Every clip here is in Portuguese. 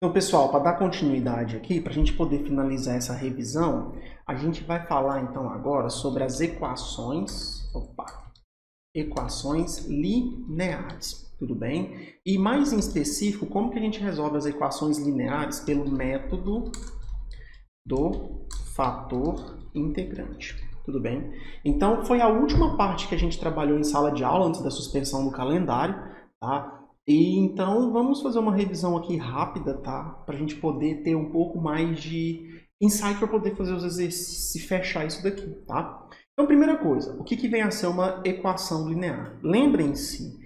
Então, pessoal, para dar continuidade aqui, para a gente poder finalizar essa revisão, a gente vai falar então agora sobre as equações lineares, tudo bem? E mais em específico, como que a gente resolve as equações lineares pelo método do fator integrante, tudo bem? Então, foi a última parte que a gente trabalhou em sala de aula antes da suspensão do calendário, tá? E então vamos fazer uma revisão aqui rápida, tá? Para a gente poder ter um pouco mais de insight para poder fazer os exercícios e fechar isso daqui, tá? Então, primeira coisa, o que vem a ser uma equação linear? Lembrem-se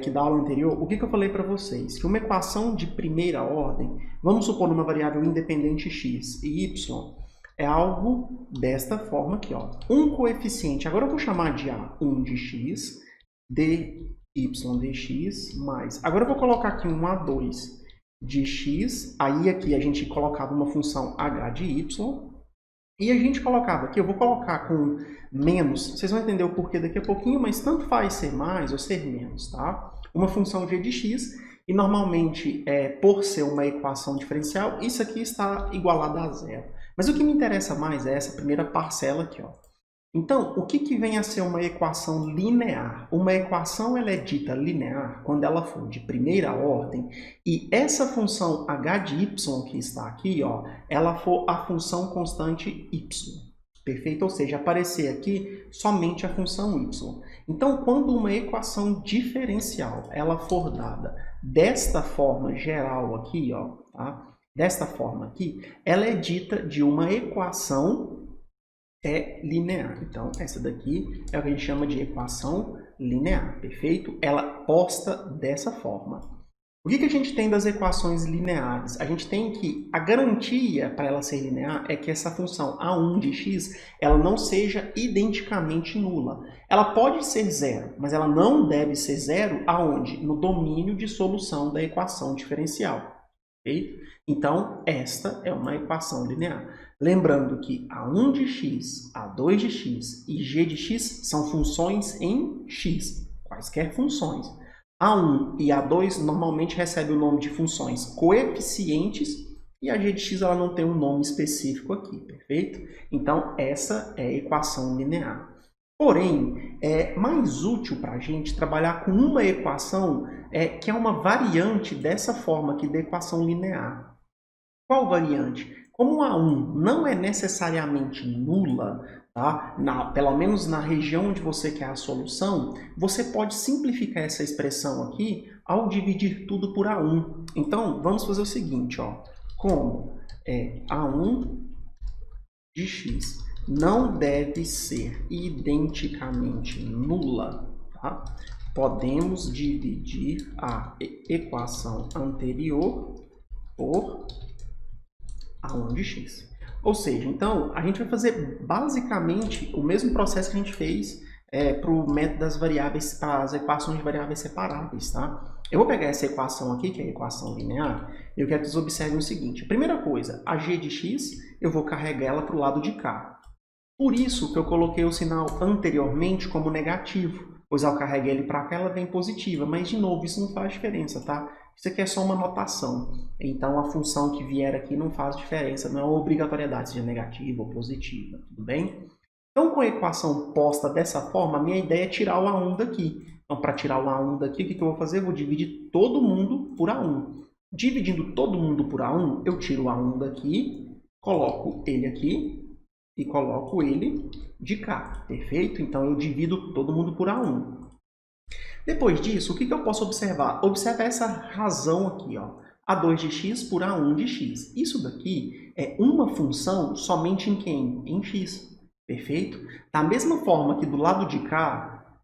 que da aula anterior, o que eu falei para vocês? Que uma equação de primeira ordem, vamos supor uma variável independente x e y, é algo desta forma aqui, ó. Um coeficiente, agora eu vou chamar de A1 de x, dy dx, mais... Agora eu vou colocar aqui um A2 de x, aí aqui a gente colocava uma função h de y, e a gente colocava aqui, eu vou colocar com menos, vocês vão entender o porquê daqui a pouquinho, mas tanto faz ser mais ou ser menos, tá? Uma função g de x, e normalmente, por ser uma equação diferencial, isso aqui está igualado a zero. Mas o que me interessa mais é essa primeira parcela aqui, ó. Então, o que vem a ser uma equação linear? Uma equação ela é dita linear quando ela for de primeira ordem e essa função h de y que está aqui, ó, ela for a função constante y. Perfeito? Ou seja, aparecer aqui somente a função y. Então, quando uma equação diferencial ela for dada desta forma geral aqui, ó, tá? Desta forma aqui, ela é dita de uma equação linear. Então, essa daqui é o que a gente chama de equação linear, perfeito? Ela posta dessa forma. O que a gente tem das equações lineares? A gente tem que a garantia para ela ser linear é que essa função a1 de x ela não seja identicamente nula. Ela pode ser zero, mas ela não deve ser zero aonde? No domínio de solução da equação diferencial. Perfeito? Então, esta é uma equação linear. Lembrando que A1 de x, A2 de x e g de x são funções em x, quaisquer funções. A1 e A2 normalmente recebem o nome de funções coeficientes e a g de x ela não tem um nome específico aqui, perfeito? Então, essa é a equação linear. Porém, é mais útil para a gente trabalhar com uma equação que é uma variante dessa forma aqui da equação linear. Qual variante? Como A1 não é necessariamente nula, tá? Pelo menos na região onde você quer a solução, você pode simplificar essa expressão aqui ao dividir tudo por A1. Então, vamos fazer o seguinte, ó. Como A1 de x não deve ser identicamente nula, tá? Podemos dividir a equação anterior por A1 de x. Ou seja, então, a gente vai fazer basicamente o mesmo processo que a gente fez para o método das variáveis, para as equações de variáveis separáveis, tá? Eu vou pegar essa equação aqui, que é a equação linear, e eu quero que vocês observem o seguinte. A primeira coisa, a g de x, eu vou carregar ela para o lado de cá. Por isso que eu coloquei o sinal anteriormente como negativo, pois ao carregar ele para cá, ela vem positiva. Mas, de novo, isso não faz diferença, tá? Isso aqui é só uma notação. Então, a função que vier aqui não faz diferença, não é uma obrigatoriedade, seja negativa ou positiva, tudo bem? Então, com a equação posta dessa forma, a minha ideia é tirar o A1 daqui. Então, para tirar o A1 daqui, o que eu vou fazer? Eu vou dividir todo mundo por A1. Dividindo todo mundo por A1, eu tiro o A1 daqui, coloco ele aqui e coloco ele de cá, perfeito? Então, eu divido todo mundo por A1. Depois disso, o que eu posso observar? Observa essa razão aqui, ó. A2 de x por A1 de x. Isso daqui é uma função somente em quem? Em x, perfeito? Da mesma forma que do lado de cá,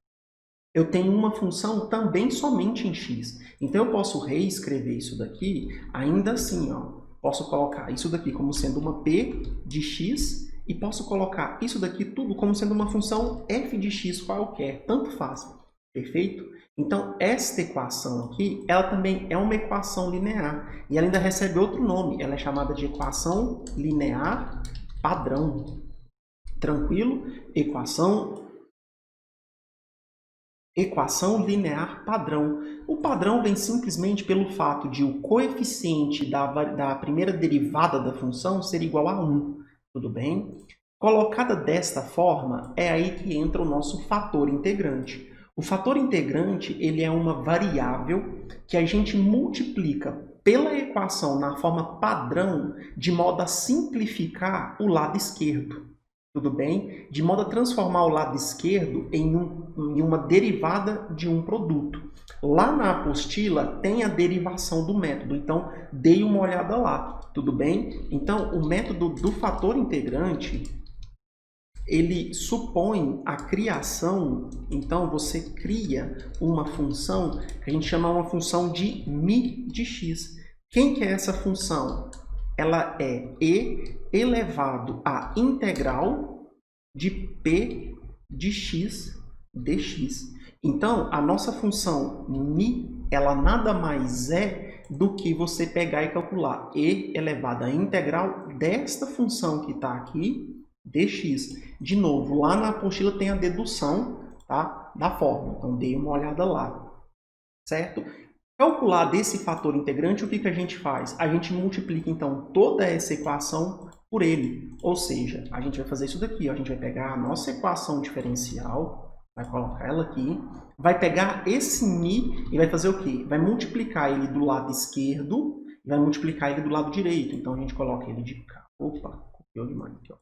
eu tenho uma função também somente em x. Então, eu posso reescrever isso daqui ainda assim, ó. Posso colocar isso daqui como sendo uma p de x e posso colocar isso daqui tudo como sendo uma função f de x qualquer, tanto faz. Perfeito? Então, esta equação aqui, ela também é uma equação linear. E ela ainda recebe outro nome. Ela é chamada de equação linear padrão. Tranquilo? Equação equação linear padrão. O padrão vem simplesmente pelo fato de o coeficiente da primeira derivada da função ser igual a 1. Tudo bem? Colocada desta forma, é aí que entra o nosso fator integrante. O fator integrante ele é uma variável que a gente multiplica pela equação na forma padrão de modo a simplificar o lado esquerdo. Tudo bem? De modo a transformar o lado esquerdo em uma derivada de um produto. Lá na apostila tem a derivação do método, então dei uma olhada lá, tudo bem? Então, o método do fator integrante, ele supõe a criação, então você cria uma função que a gente chama uma função de μ de x. Quem que é essa função? Ela é e elevado à integral de p de x dx. Então, a nossa função μ, ela nada mais é do que você pegar e calcular e elevado à integral desta função que está aqui, dx. De novo, lá na apostila tem a dedução, tá, da fórmula, então dê uma olhada lá, certo? Calcular desse fator integrante, o que a gente faz? A gente multiplica, então, toda essa equação por ele. Ou seja, a gente vai fazer isso daqui, ó. A gente vai pegar a nossa equação diferencial, vai colocar ela aqui, vai pegar esse μ e vai fazer o quê? Vai multiplicar ele do lado esquerdo e vai multiplicar ele do lado direito. Então, a gente coloca ele de cá. Opa, copiou demais aqui, ó.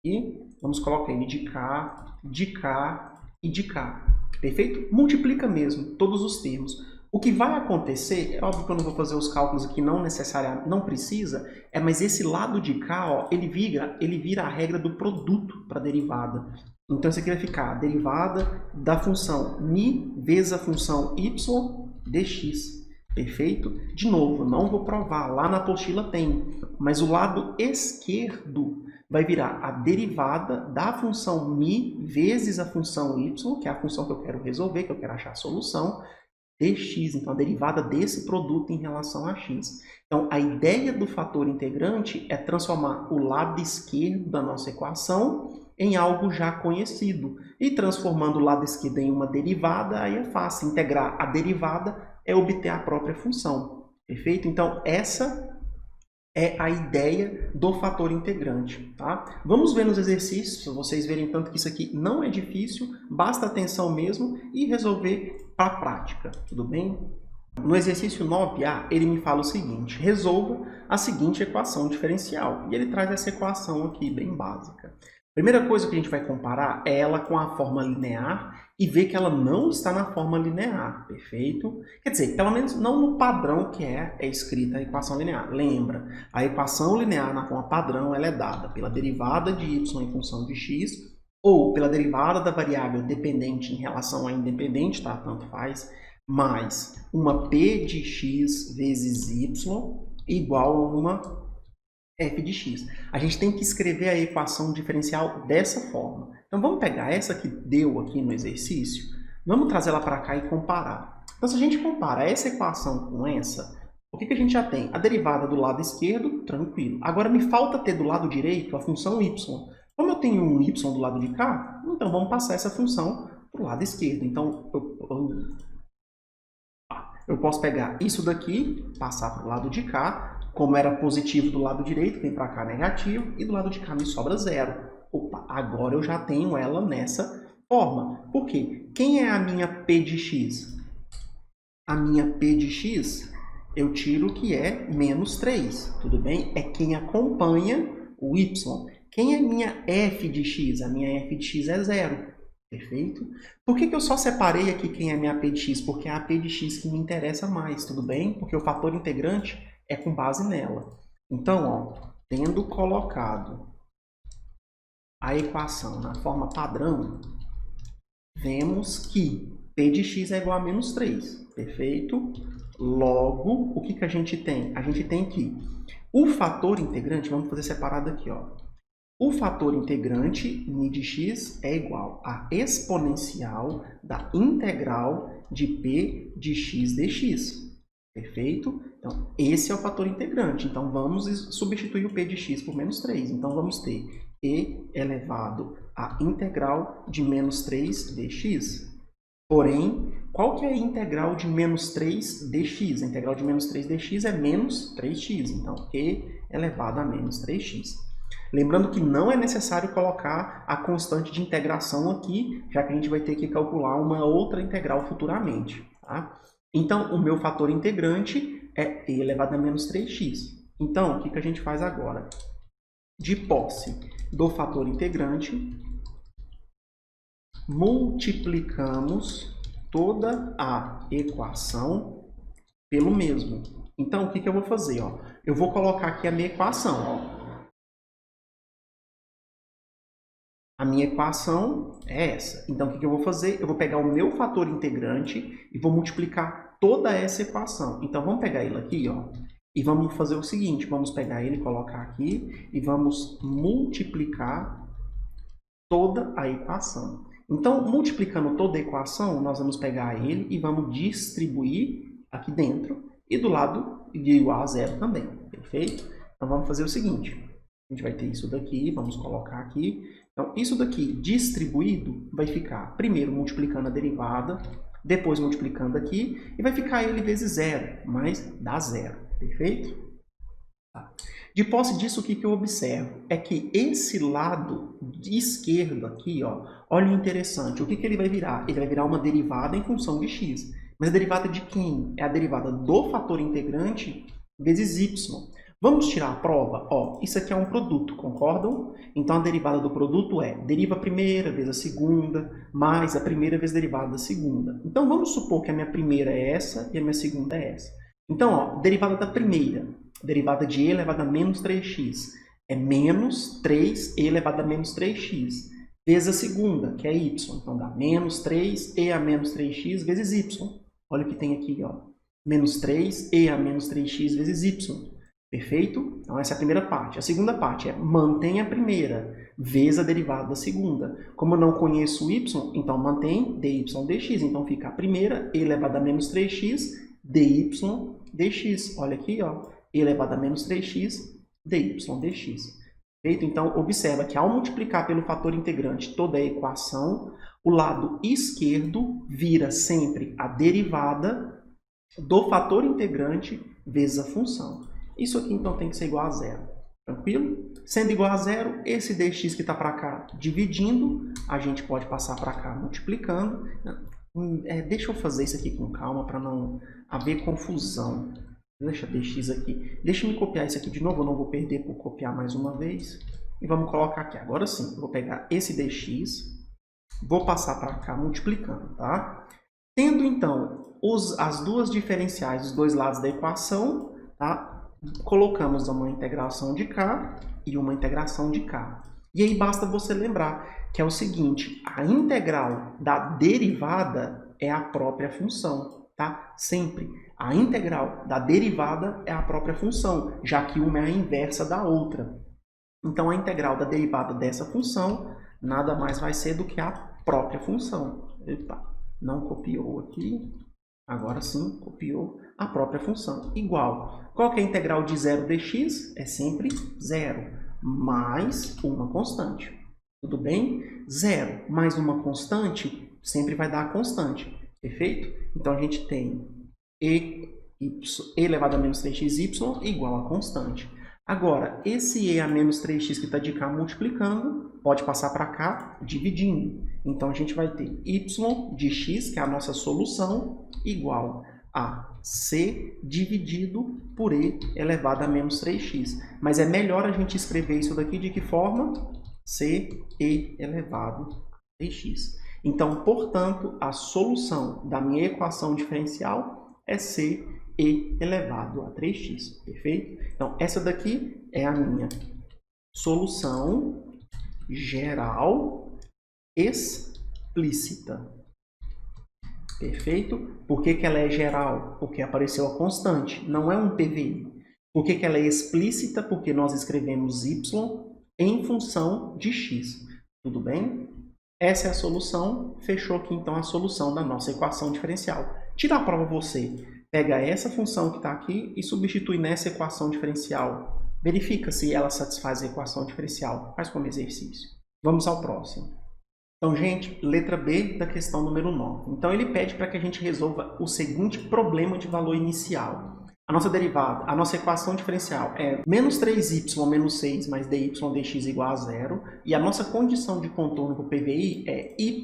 E vamos colocar ele de cá e de cá. Perfeito? Multiplica mesmo todos os termos. O que vai acontecer, é óbvio que eu não vou fazer os cálculos aqui, não necessariamente, não precisa, mas esse lado de cá, ó, ele vira a regra do produto para a derivada. Então, isso aqui vai ficar a derivada da função μ vezes a função y dx. Perfeito? De novo, não vou provar, lá na apostila tem, mas o lado esquerdo vai virar a derivada da função μ vezes a função y, que é a função que eu quero resolver, que eu quero achar a solução, dx, então a derivada desse produto em relação a x. Então, a ideia do fator integrante é transformar o lado esquerdo da nossa equação em algo já conhecido. E transformando o lado esquerdo em uma derivada, aí é fácil. Integrar a derivada é obter a própria função. Perfeito? Então, essa é a ideia do fator integrante. Tá? Vamos ver nos exercícios, para vocês verem tanto que isso aqui não é difícil, basta atenção mesmo e resolver para a prática, tudo bem? No exercício 9A, ele me fala o seguinte: resolva a seguinte equação diferencial. E ele traz essa equação aqui, bem básica. Primeira coisa que a gente vai comparar é ela com a forma linear e ver que ela não está na forma linear, perfeito? Quer dizer, pelo menos não no padrão que é escrita a equação linear. Lembra, a equação linear na forma padrão ela é dada pela derivada de y em função de x ou pela derivada da variável dependente em relação a independente, tá? Tanto faz, mais uma p de x vezes y igual a uma f de x. A gente tem que escrever a equação diferencial dessa forma. Então, vamos pegar essa que deu aqui no exercício, vamos trazer ela para cá e comparar. Então, se a gente compara essa equação com essa, o que a gente já tem? A derivada do lado esquerdo, tranquilo. Agora, me falta ter do lado direito a função y. Como eu tenho um y do lado de cá, então vamos passar essa função para o lado esquerdo. Então, eu posso pegar isso daqui, passar para o lado de cá, como era positivo do lado direito, vem para cá negativo, e do lado de cá me sobra zero. Opa, agora eu já tenho ela nessa forma. Por quê? Quem é a minha p de x? A minha p de x, eu tiro que é menos 3, tudo bem? É quem acompanha o y. Quem é minha f de x? A minha f de x é zero. Perfeito? Por que eu só separei aqui quem é minha p de x? Porque é a p de x que me interessa mais, tudo bem? Porque o fator integrante é com base nela. Então, ó, tendo colocado a equação na forma padrão, vemos que p de x é igual a menos 3. Perfeito? Logo, o que a gente tem? A gente tem que o fator integrante, vamos fazer separado aqui, ó. O fator integrante, μ de x, é igual a exponencial da integral de p de x dx. Perfeito? Então, esse é o fator integrante. Então, vamos substituir o p de x por menos 3. Então, vamos ter e elevado à integral de menos 3 dx. Porém, qual que é a integral de menos 3 dx? A integral de menos 3 dx é menos 3x. Então, e elevado a menos 3x. Lembrando que não é necessário colocar a constante de integração aqui, já que a gente vai ter que calcular uma outra integral futuramente. Tá? Então, o meu fator integrante é e elevado a menos 3x. Então, o que a gente faz agora? De posse do fator integrante, multiplicamos toda a equação pelo mesmo. Então, o que eu vou fazer? Ó? Eu vou colocar aqui a minha equação. Ó. A minha equação é essa. Então, o que eu vou fazer? Eu vou pegar o meu fator integrante e vou multiplicar toda essa equação. Então, vamos pegar ele aqui, ó, e vamos fazer o seguinte. Vamos pegar ele, colocar aqui e vamos multiplicar toda a equação. Então, multiplicando toda a equação, nós vamos pegar ele e vamos distribuir aqui dentro e do lado de igual a zero também, perfeito? Então, vamos fazer o seguinte. A gente vai ter isso daqui, vamos colocar aqui. Então, isso daqui distribuído vai ficar primeiro multiplicando a derivada, depois multiplicando aqui, e vai ficar ele vezes zero, mas dá zero, perfeito? Tá. De posse disso, o que eu observo? É que esse lado esquerdo aqui, ó, olha o interessante, o que ele vai virar? Ele vai virar uma derivada em função de x. Mas a derivada de quem? É a derivada do fator integrante vezes y. Vamos tirar a prova? Ó, isso aqui é um produto, concordam? Então, a derivada do produto é deriva a primeira vezes a segunda, mais a primeira vezes a derivada da segunda. Então, vamos supor que a minha primeira é essa e a minha segunda é essa. Então, ó, derivada da primeira, derivada de e elevado a menos 3x, é menos 3e elevado a menos 3x, vezes a segunda, que é y. Então, dá menos 3e a menos 3x vezes y. Olha o que tem aqui, ó, menos 3e a menos 3x vezes y. Perfeito? Então, essa é a primeira parte. A segunda parte é mantém a primeira vezes a derivada da segunda. Como eu não conheço o y, então mantém dy dx. Então, fica a primeira, e elevado a menos 3x, dy dx. Olha aqui, ó, e elevado a menos 3x, dy dx. Perfeito? Então, observa que ao multiplicar pelo fator integrante toda a equação, o lado esquerdo vira sempre a derivada do fator integrante vezes a função. Isso aqui, então, tem que ser igual a zero. Tranquilo? Sendo igual a zero, esse dx que está para cá dividindo, a gente pode passar para cá multiplicando. Deixa eu fazer isso aqui com calma para não haver confusão. Deixa dx aqui. Deixa eu copiar isso aqui de novo, eu não vou perder por copiar mais uma vez. E vamos colocar aqui. Agora sim, eu vou pegar esse dx, vou passar para cá multiplicando, tá? Tendo, então, as duas diferenciais, os dois lados da equação, tá? Colocamos uma integração de cá e uma integração de cá. E aí basta você lembrar que é o seguinte, a integral da derivada é a própria função, tá? Sempre. A integral da derivada é a própria função, já que uma é a inversa da outra. Então, a integral da derivada dessa função nada mais vai ser do que a própria função. Epa, não copiou aqui. Agora sim, copiou a própria função. Igual. Qual que é a integral de 0 dx? É sempre 0, mais uma constante. Tudo bem? 0 mais uma constante sempre vai dar a constante. Perfeito? Então, a gente tem e elevado a menos 3xy igual a constante. Agora, esse e a menos 3x que está de cá multiplicando, pode passar para cá dividindo. Então, a gente vai ter y de x, que é a nossa solução, igual a c dividido por e elevado a menos 3x. Mas é melhor a gente escrever isso daqui de que forma? c e elevado a 3x. Então, portanto, a solução da minha equação diferencial é c e elevado a 3x, perfeito? Então, essa daqui é a minha solução geral explícita. Perfeito? Por que ela é geral? Porque apareceu a constante, não é um PVI. Por que ela é explícita? Porque nós escrevemos y em função de x. Tudo bem? Essa é a solução. Fechou aqui, então, a solução da nossa equação diferencial. Tira a prova você. Pega essa função que está aqui e substitui nessa equação diferencial. Verifica se ela satisfaz a equação diferencial. Faz como exercício. Vamos ao próximo. Então, gente, letra B da questão número 9. Então, ele pede para que a gente resolva o seguinte problema de valor inicial. A nossa derivada, a nossa equação diferencial é menos 3y menos 6 mais dy dx igual a zero. E a nossa condição de contorno para o PVI é y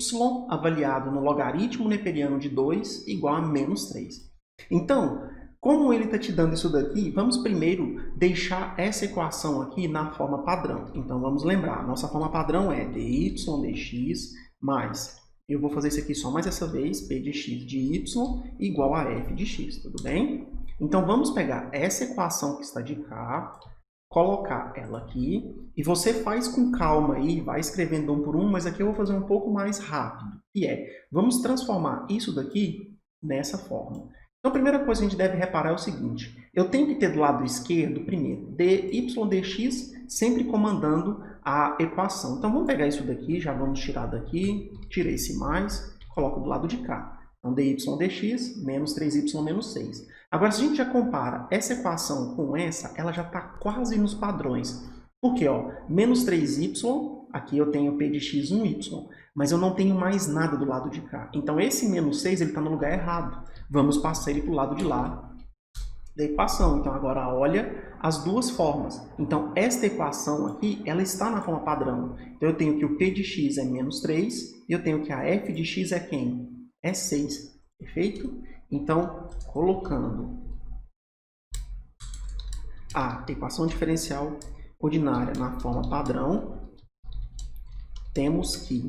avaliado no logaritmo neperiano de 2 igual a menos 3. Então, como ele está te dando isso daqui, vamos primeiro deixar essa equação aqui na forma padrão. Então, vamos lembrar, nossa forma padrão é dy dx mais, eu vou fazer isso aqui só mais essa vez, p de x de y igual a f de x, tudo bem? Então, vamos pegar essa equação que está de cá, colocar ela aqui, e você faz com calma aí, vai escrevendo um por um, mas aqui eu vou fazer um pouco mais rápido, que é, vamos transformar isso daqui nessa forma. Então, a primeira coisa que a gente deve reparar é o seguinte, eu tenho que ter do lado esquerdo, primeiro, dy dx, sempre comandando a equação. Então, vamos pegar isso daqui, já vamos tirar daqui, tirei esse mais, coloco do lado de cá. Então, dy dx menos 3y menos 6. Agora, se a gente já compara essa equação com essa, ela já está quase nos padrões. Por quê? Ó, menos 3y, aqui eu tenho p de x 1y, mas eu não tenho mais nada do lado de cá. Então, esse menos 6 está no lugar errado. Vamos passar ele para o lado de lá da equação. Então, agora olha as duas formas. Então, esta equação aqui, ela está na forma padrão. Então, eu tenho que o p de x é menos 3 e eu tenho que a f de x é quem? É 6. Perfeito? Então, colocando a equação diferencial ordinária na forma padrão, temos que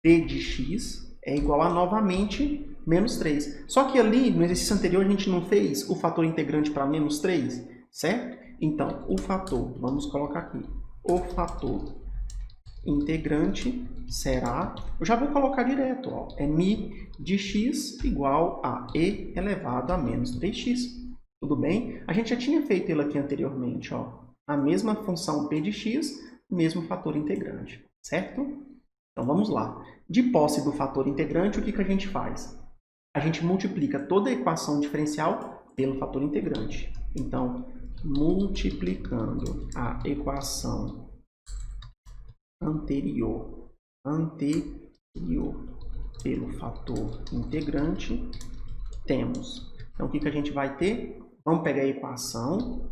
p de x é igual a, novamente, menos 3. Só que ali, no exercício anterior, a gente não fez o fator integrante para menos 3, certo? Então, o fator, vamos colocar aqui, o fator integrante será, eu já vou colocar direto, ó, é mi de x igual a e elevado a menos 3x. Tudo bem? A gente já tinha feito ele aqui anteriormente, ó, a mesma função p de x, mesmo fator integrante, certo? Então, vamos lá. De posse do fator integrante, o que a gente faz? A gente multiplica toda a equação diferencial pelo fator integrante. Então, multiplicando a equação anterior pelo fator integrante, temos. Então, o que a gente vai ter? Vamos pegar a equação,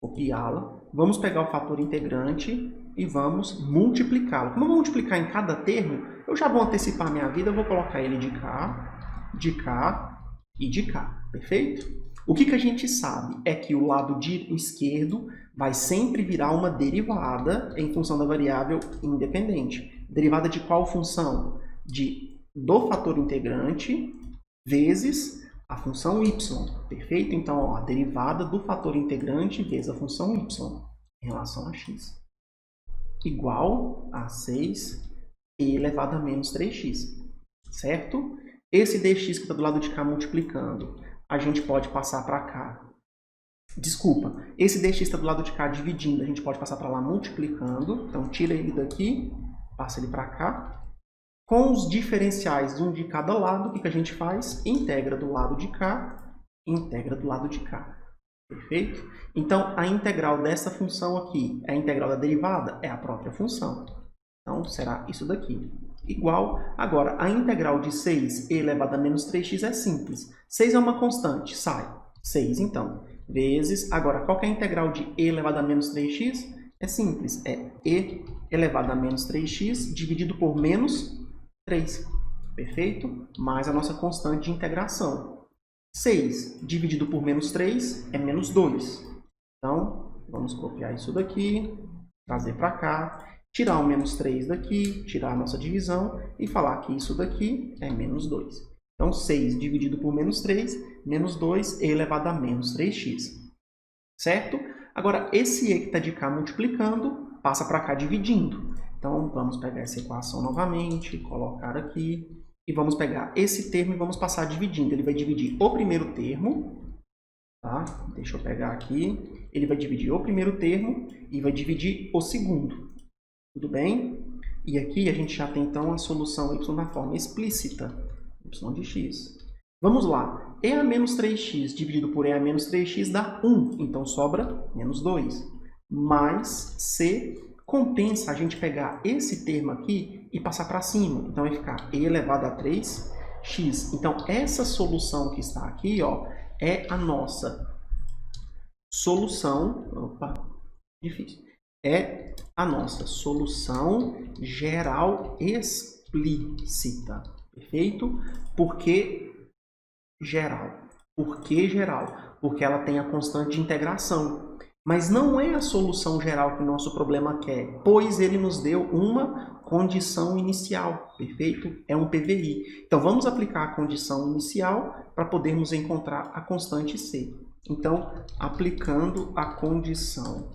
copiá-la, vamos pegar o fator integrante e vamos multiplicá-lo. Como eu vou multiplicar em cada termo, eu já vou antecipar a minha vida, eu vou colocar ele de cá e de cá, perfeito? O que a gente sabe é que o lado esquerdo vai sempre virar uma derivada em função da variável independente. Derivada de qual função? Do fator integrante vezes a função y, perfeito? Então, ó, a derivada do fator integrante vezes a função y em relação a x igual a 6e elevado a menos 3x, certo? Esse dx que está do lado de cá multiplicando, a gente pode passar para cá. Desculpa, esse dx está do lado de cá dividindo, a gente pode passar para lá multiplicando. Então, tira ele daqui, passa ele para cá. Com os diferenciais, um de cada lado, o que a gente faz? Integra do lado de cá, integra do lado de cá. Perfeito? Então, a integral dessa função aqui, a integral da derivada, é a própria função. Então, será isso daqui. Igual, agora, a integral de 6e elevado a menos 3x é simples. 6 é uma constante, sai. 6, então, vezes... Agora, qual que é a integral de e elevado a menos 3x? É simples, é e elevado a menos 3x dividido por menos 3. Perfeito? Mais a nossa constante de integração. 6 dividido por menos 3 é menos 2. Então, vamos copiar isso daqui, trazer para cá, tirar o menos 3 daqui, tirar a nossa divisão e falar que isso daqui é menos 2. Então, 6 dividido por menos 3, menos 2 elevado a menos 3x. Certo? Agora, esse e que está de cá multiplicando, passa para cá dividindo. Então, vamos pegar essa equação novamente, colocar aqui. E vamos pegar esse termo e vamos passar dividindo. Ele vai dividir o primeiro termo, tá? Deixa eu pegar aqui. Ele vai dividir o primeiro termo e vai dividir o segundo. Tudo bem? E aqui a gente já tem, então, a solução y na forma explícita. Y de x. Vamos lá. E a menos 3x dividido por e a menos 3x dá 1. Então, sobra menos 2. Mais c compensa a gente pegar esse termo aqui e passar para cima. Então vai ficar e elevado a 3x. Então essa solução que está aqui, ó, é a nossa solução. Opa, difícil. É a nossa solução geral explícita. Perfeito? Por que geral? Por que geral? Porque ela tem a constante de integração. Mas não é a solução geral que o nosso problema quer, pois ele nos deu uma condição inicial, perfeito? É um PVI. Então, vamos aplicar a condição inicial para podermos encontrar a constante C. Então, aplicando a condição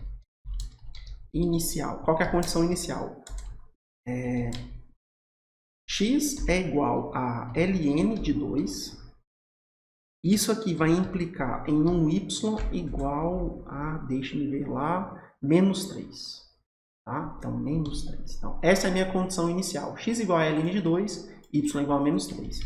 inicial. Qual que é a condição inicial? X é igual a ln de 2. Isso aqui vai implicar em um y igual a, deixa-me ver lá, menos 3. Tá? Então, menos 3. Então, essa é a minha condição inicial. X igual a ln de 2, y igual a menos 3.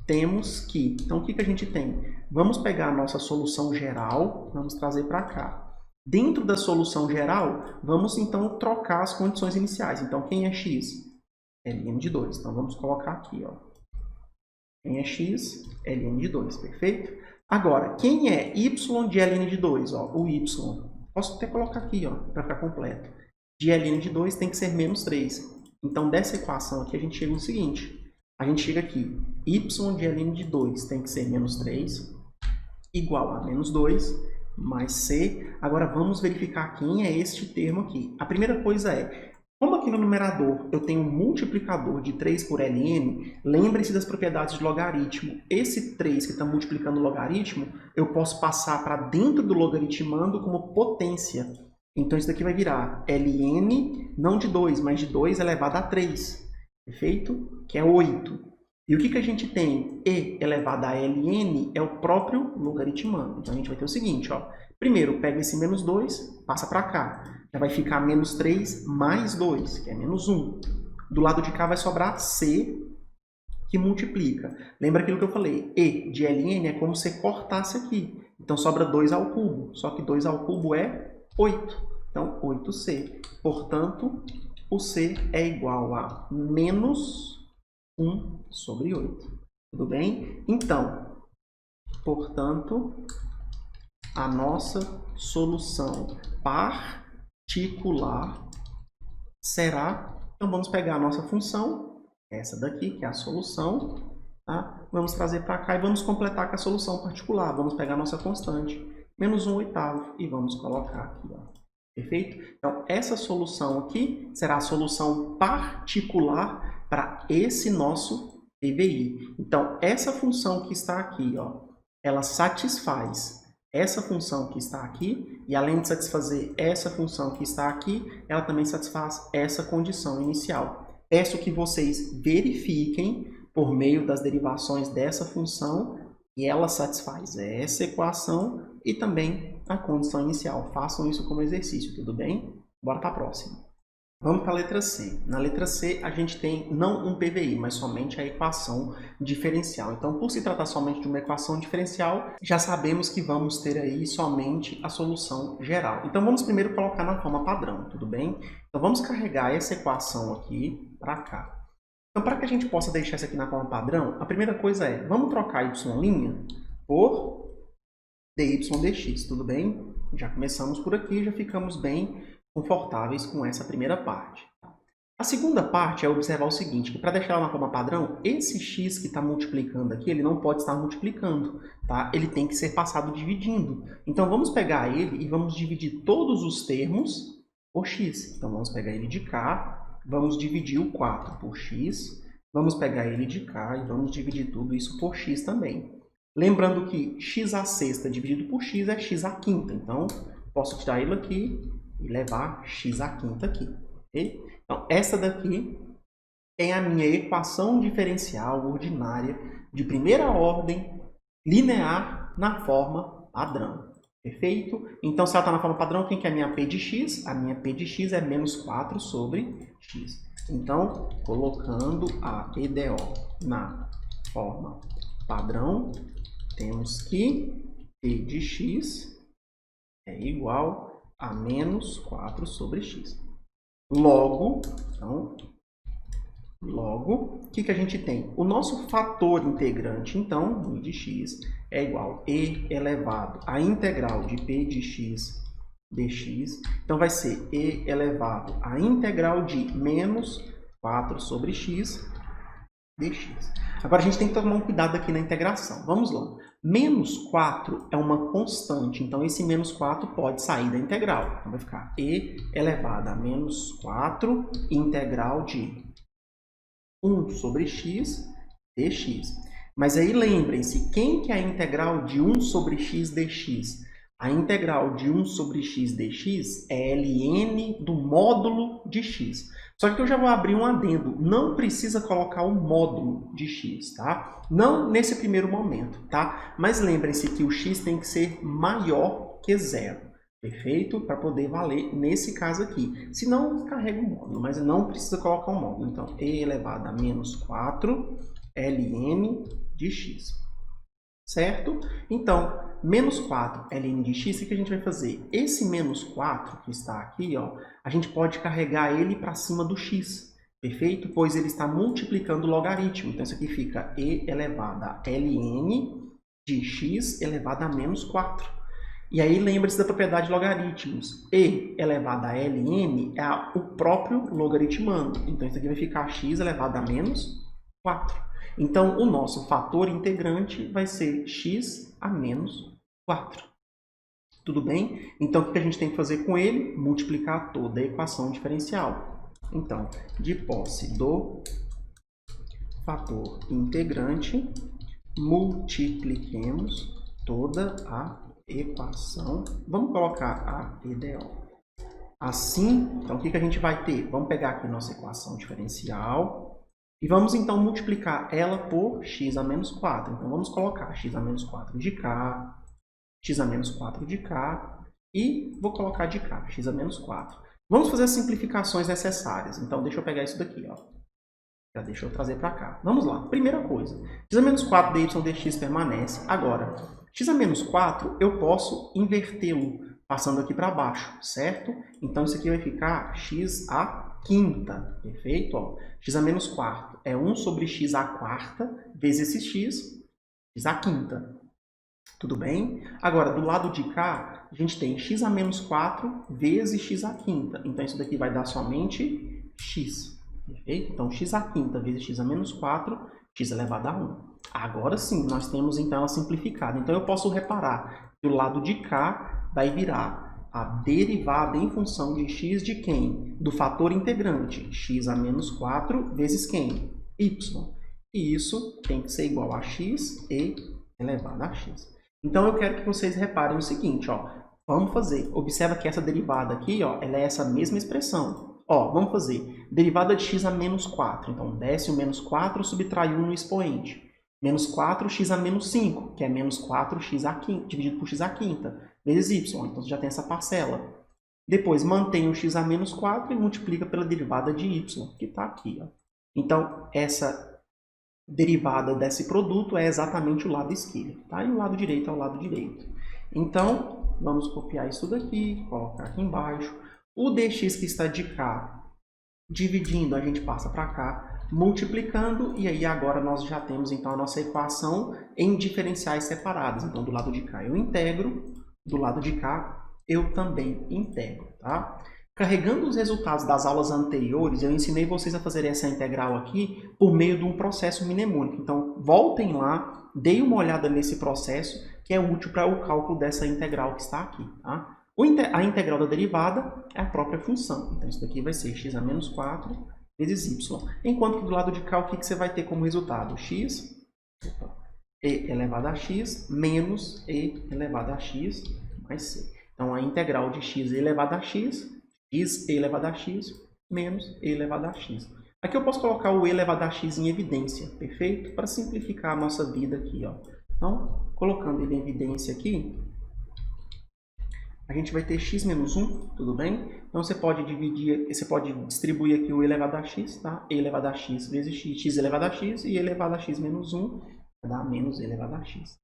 Temos que, então o que a gente tem? Vamos pegar a nossa solução geral, vamos trazer para cá. Dentro da solução geral, vamos então trocar as condições iniciais. Então, quem é x? ln de 2. Então, vamos colocar aqui, ó. Quem é x? ln de 2, perfeito? Agora, quem é y de ln de 2? Ó, o y. Posso até colocar aqui, ó, para ficar completo. De ln de 2 tem que ser menos 3. Então, dessa equação aqui, a gente chega no seguinte. A gente chega aqui. Y de ln de 2 tem que ser menos 3, igual a menos 2, mais c. Agora, vamos verificar quem é este termo aqui. A primeira coisa é, como aqui no numerador eu tenho um multiplicador de 3 por ln, lembre-se das propriedades de logaritmo. Esse 3 que está multiplicando o logaritmo, eu posso passar para dentro do logaritmando como potência. Então, isso daqui vai virar ln, não de 2, mas de 2 elevado a 3. Perfeito? Que é 8. E o que a gente tem? E elevado a ln é o próprio logaritmando. Então, a gente vai ter o seguinte, ó. Primeiro, pega esse menos 2, passa para cá. Já vai ficar menos 3 mais 2, que é menos 1. Do lado de cá vai sobrar c, que multiplica. Lembra aquilo que eu falei? E de ln é como se cortasse aqui. Então, sobra 2 ao cubo. Só que 2 ao cubo é 8. Então, 8c. Portanto, o c é igual a menos 1 sobre 8. Tudo bem? Então, portanto, a nossa solução particular será... Então, vamos pegar a nossa função, essa daqui, que é a solução, tá? Vamos trazer para cá e vamos completar com a solução particular. Vamos pegar a nossa constante, menos 1/8, e vamos colocar aqui, ó. Perfeito? Então, essa solução aqui será a solução particular para esse nosso PVI. Então, essa função que está aqui, ó, ela satisfaz essa função que está aqui, e além de satisfazer essa função que está aqui, ela também satisfaz essa condição inicial. Peço que vocês verifiquem por meio das derivações dessa função e ela satisfaz essa equação e também a condição inicial. Façam isso como exercício, tudo bem? Bora para a próxima. Vamos para a letra C. Na letra C, a gente tem não um PVI, mas somente a equação diferencial. Então, por se tratar somente de uma equação diferencial, já sabemos que vamos ter aí somente a solução geral. Então, vamos primeiro colocar na forma padrão, tudo bem? Então, vamos carregar essa equação aqui para cá. Então, para que a gente possa deixar isso aqui na forma padrão, a primeira coisa é, vamos trocar y' por dy dx, tudo bem? Já começamos por aqui, já ficamos bem confortáveis com essa primeira parte. A segunda parte é observar o seguinte, que para deixar ela na forma padrão, esse x que está multiplicando aqui, ele não pode estar multiplicando, tá? Ele tem que ser passado dividindo. Então, vamos pegar ele e vamos dividir todos os termos por x. Então, vamos pegar ele de cá, vamos dividir o 4 por x, vamos pegar ele de cá e vamos dividir tudo isso por x também. Lembrando que x à sexta dividido por x é x à quinta. Então, posso tirar ele aqui e levar x à quinta aqui. Okay? Então, essa daqui é a minha equação diferencial ordinária de primeira ordem linear na forma padrão. Perfeito? Então, se ela está na forma padrão, quem que é a minha p de x? A minha p de x é menos 4 sobre x. Então, colocando a EDO na forma padrão, temos que p de x é igual a menos 4 sobre x. Logo, então, Logo, o que a gente tem? O nosso fator integrante, então, de x é igual a e elevado à integral de p de x dx. Então, vai ser e elevado à integral de menos 4 sobre x dx. Agora, a gente tem que tomar um cuidado aqui na integração. Vamos lá. Menos 4 é uma constante, então esse menos 4 pode sair da integral. Então, vai ficar e elevado a menos 4 integral de 1 sobre x dx. Mas aí lembrem-se, quem que é a integral de 1 sobre x dx? A integral de 1 sobre x dx é ln do módulo de x. Só que eu já vou abrir um adendo. Não precisa colocar o módulo de x, tá? Não nesse primeiro momento, tá? Mas lembrem-se que o x tem que ser maior que zero. Perfeito? Para poder valer nesse caso aqui. Se não, carrega o módulo, mas não precisa colocar o módulo. Então, e elevado a menos 4 ln de x. Certo? Então, menos 4 ln de x, o que a gente vai fazer? Esse menos 4 que está aqui, ó, a gente pode carregar ele para cima do x. Perfeito? Pois ele está multiplicando o logaritmo. Então, isso aqui fica e elevado a ln de x elevado a menos 4. E aí, lembre-se da propriedade de logaritmos. E elevado a ln é o próprio logaritmando. Então, isso aqui vai ficar x elevado a menos 4. Então, o nosso fator integrante vai ser x a menos 4. Tudo bem? Então, o que a gente tem que fazer com ele? Multiplicar toda a equação diferencial. Então, de posse do fator integrante, multipliquemos toda a equação. Vamos colocar a EDO. Assim, então, o que a gente vai ter? Vamos pegar aqui nossa equação diferencial e vamos, então, multiplicar ela por x a menos 4. Então, vamos colocar x a menos 4 de cá, x a menos 4 de cá e vou colocar de cá, x a menos 4. Vamos fazer as simplificações necessárias. Então, deixa eu pegar isso daqui, ó. Já deixa eu trazer para cá. Vamos lá. Primeira coisa, x a menos 4 dy dx permanece. Agora, x a menos 4 eu posso invertê-lo, passando aqui para baixo, certo? Então, isso aqui vai ficar x à quinta, perfeito? Ó, x a menos 4 é 1 sobre x à quarta vezes esse x à quinta. Tudo bem? Agora, do lado de cá, a gente tem x a menos 4 vezes x à quinta. Então, isso daqui vai dar somente x. Perfeito? Então, x à quinta vezes x a menos 4, x elevado a 1. Agora sim, nós temos então ela simplificada. Então, eu posso reparar que o lado de cá vai virar a derivada em função de x de quem? Do fator integrante, x a menos 4 vezes quem? Y. E isso tem que ser igual a x e elevado a x. Então, eu quero que vocês reparem o seguinte, ó. Vamos fazer. Observa que essa derivada aqui, ó, ela é essa mesma expressão. Ó, vamos fazer derivada de x a menos 4. Então, desce o menos 4, subtrai 1 no expoente. Menos 4x a menos 5, que é menos 4x à quinta, dividido por x à quinta, vezes y. Então, você já tem essa parcela. Depois, mantém o x a menos 4 e multiplica pela derivada de y, que está aqui. Ó. Então, essa derivada desse produto é exatamente o lado esquerdo. Tá? E o lado direito é o lado direito. Então, vamos copiar isso daqui, colocar aqui embaixo. O dx que está de cá, dividindo, a gente passa para cá, multiplicando, e aí agora nós já temos então a nossa equação em diferenciais separados. Então, do lado de cá eu integro, do lado de cá eu também integro, tá? Carregando os resultados das aulas anteriores, eu ensinei vocês a fazerem essa integral aqui por meio de um processo mnemônico. Então, voltem lá, deem uma olhada nesse processo, que é útil para o cálculo dessa integral que está aqui, tá? A integral da derivada é a própria função. Então, isso daqui vai ser x a menos 4 vezes y. Enquanto que do lado de cá, o que você vai ter como resultado? X e elevado a x menos e elevado a x mais c. Então, a integral de x elevado a x e elevado a x menos e elevado a x. Aqui eu posso colocar o e elevado a x em evidência, perfeito? Para simplificar a nossa vida aqui, ó. Então, colocando ele em evidência aqui, a gente vai ter x menos 1, tudo bem? Então, você pode distribuir aqui o e elevado a x, tá? E elevado a x vezes x elevado a x, e e elevado a x menos 1, vai dar menos e elevado a x.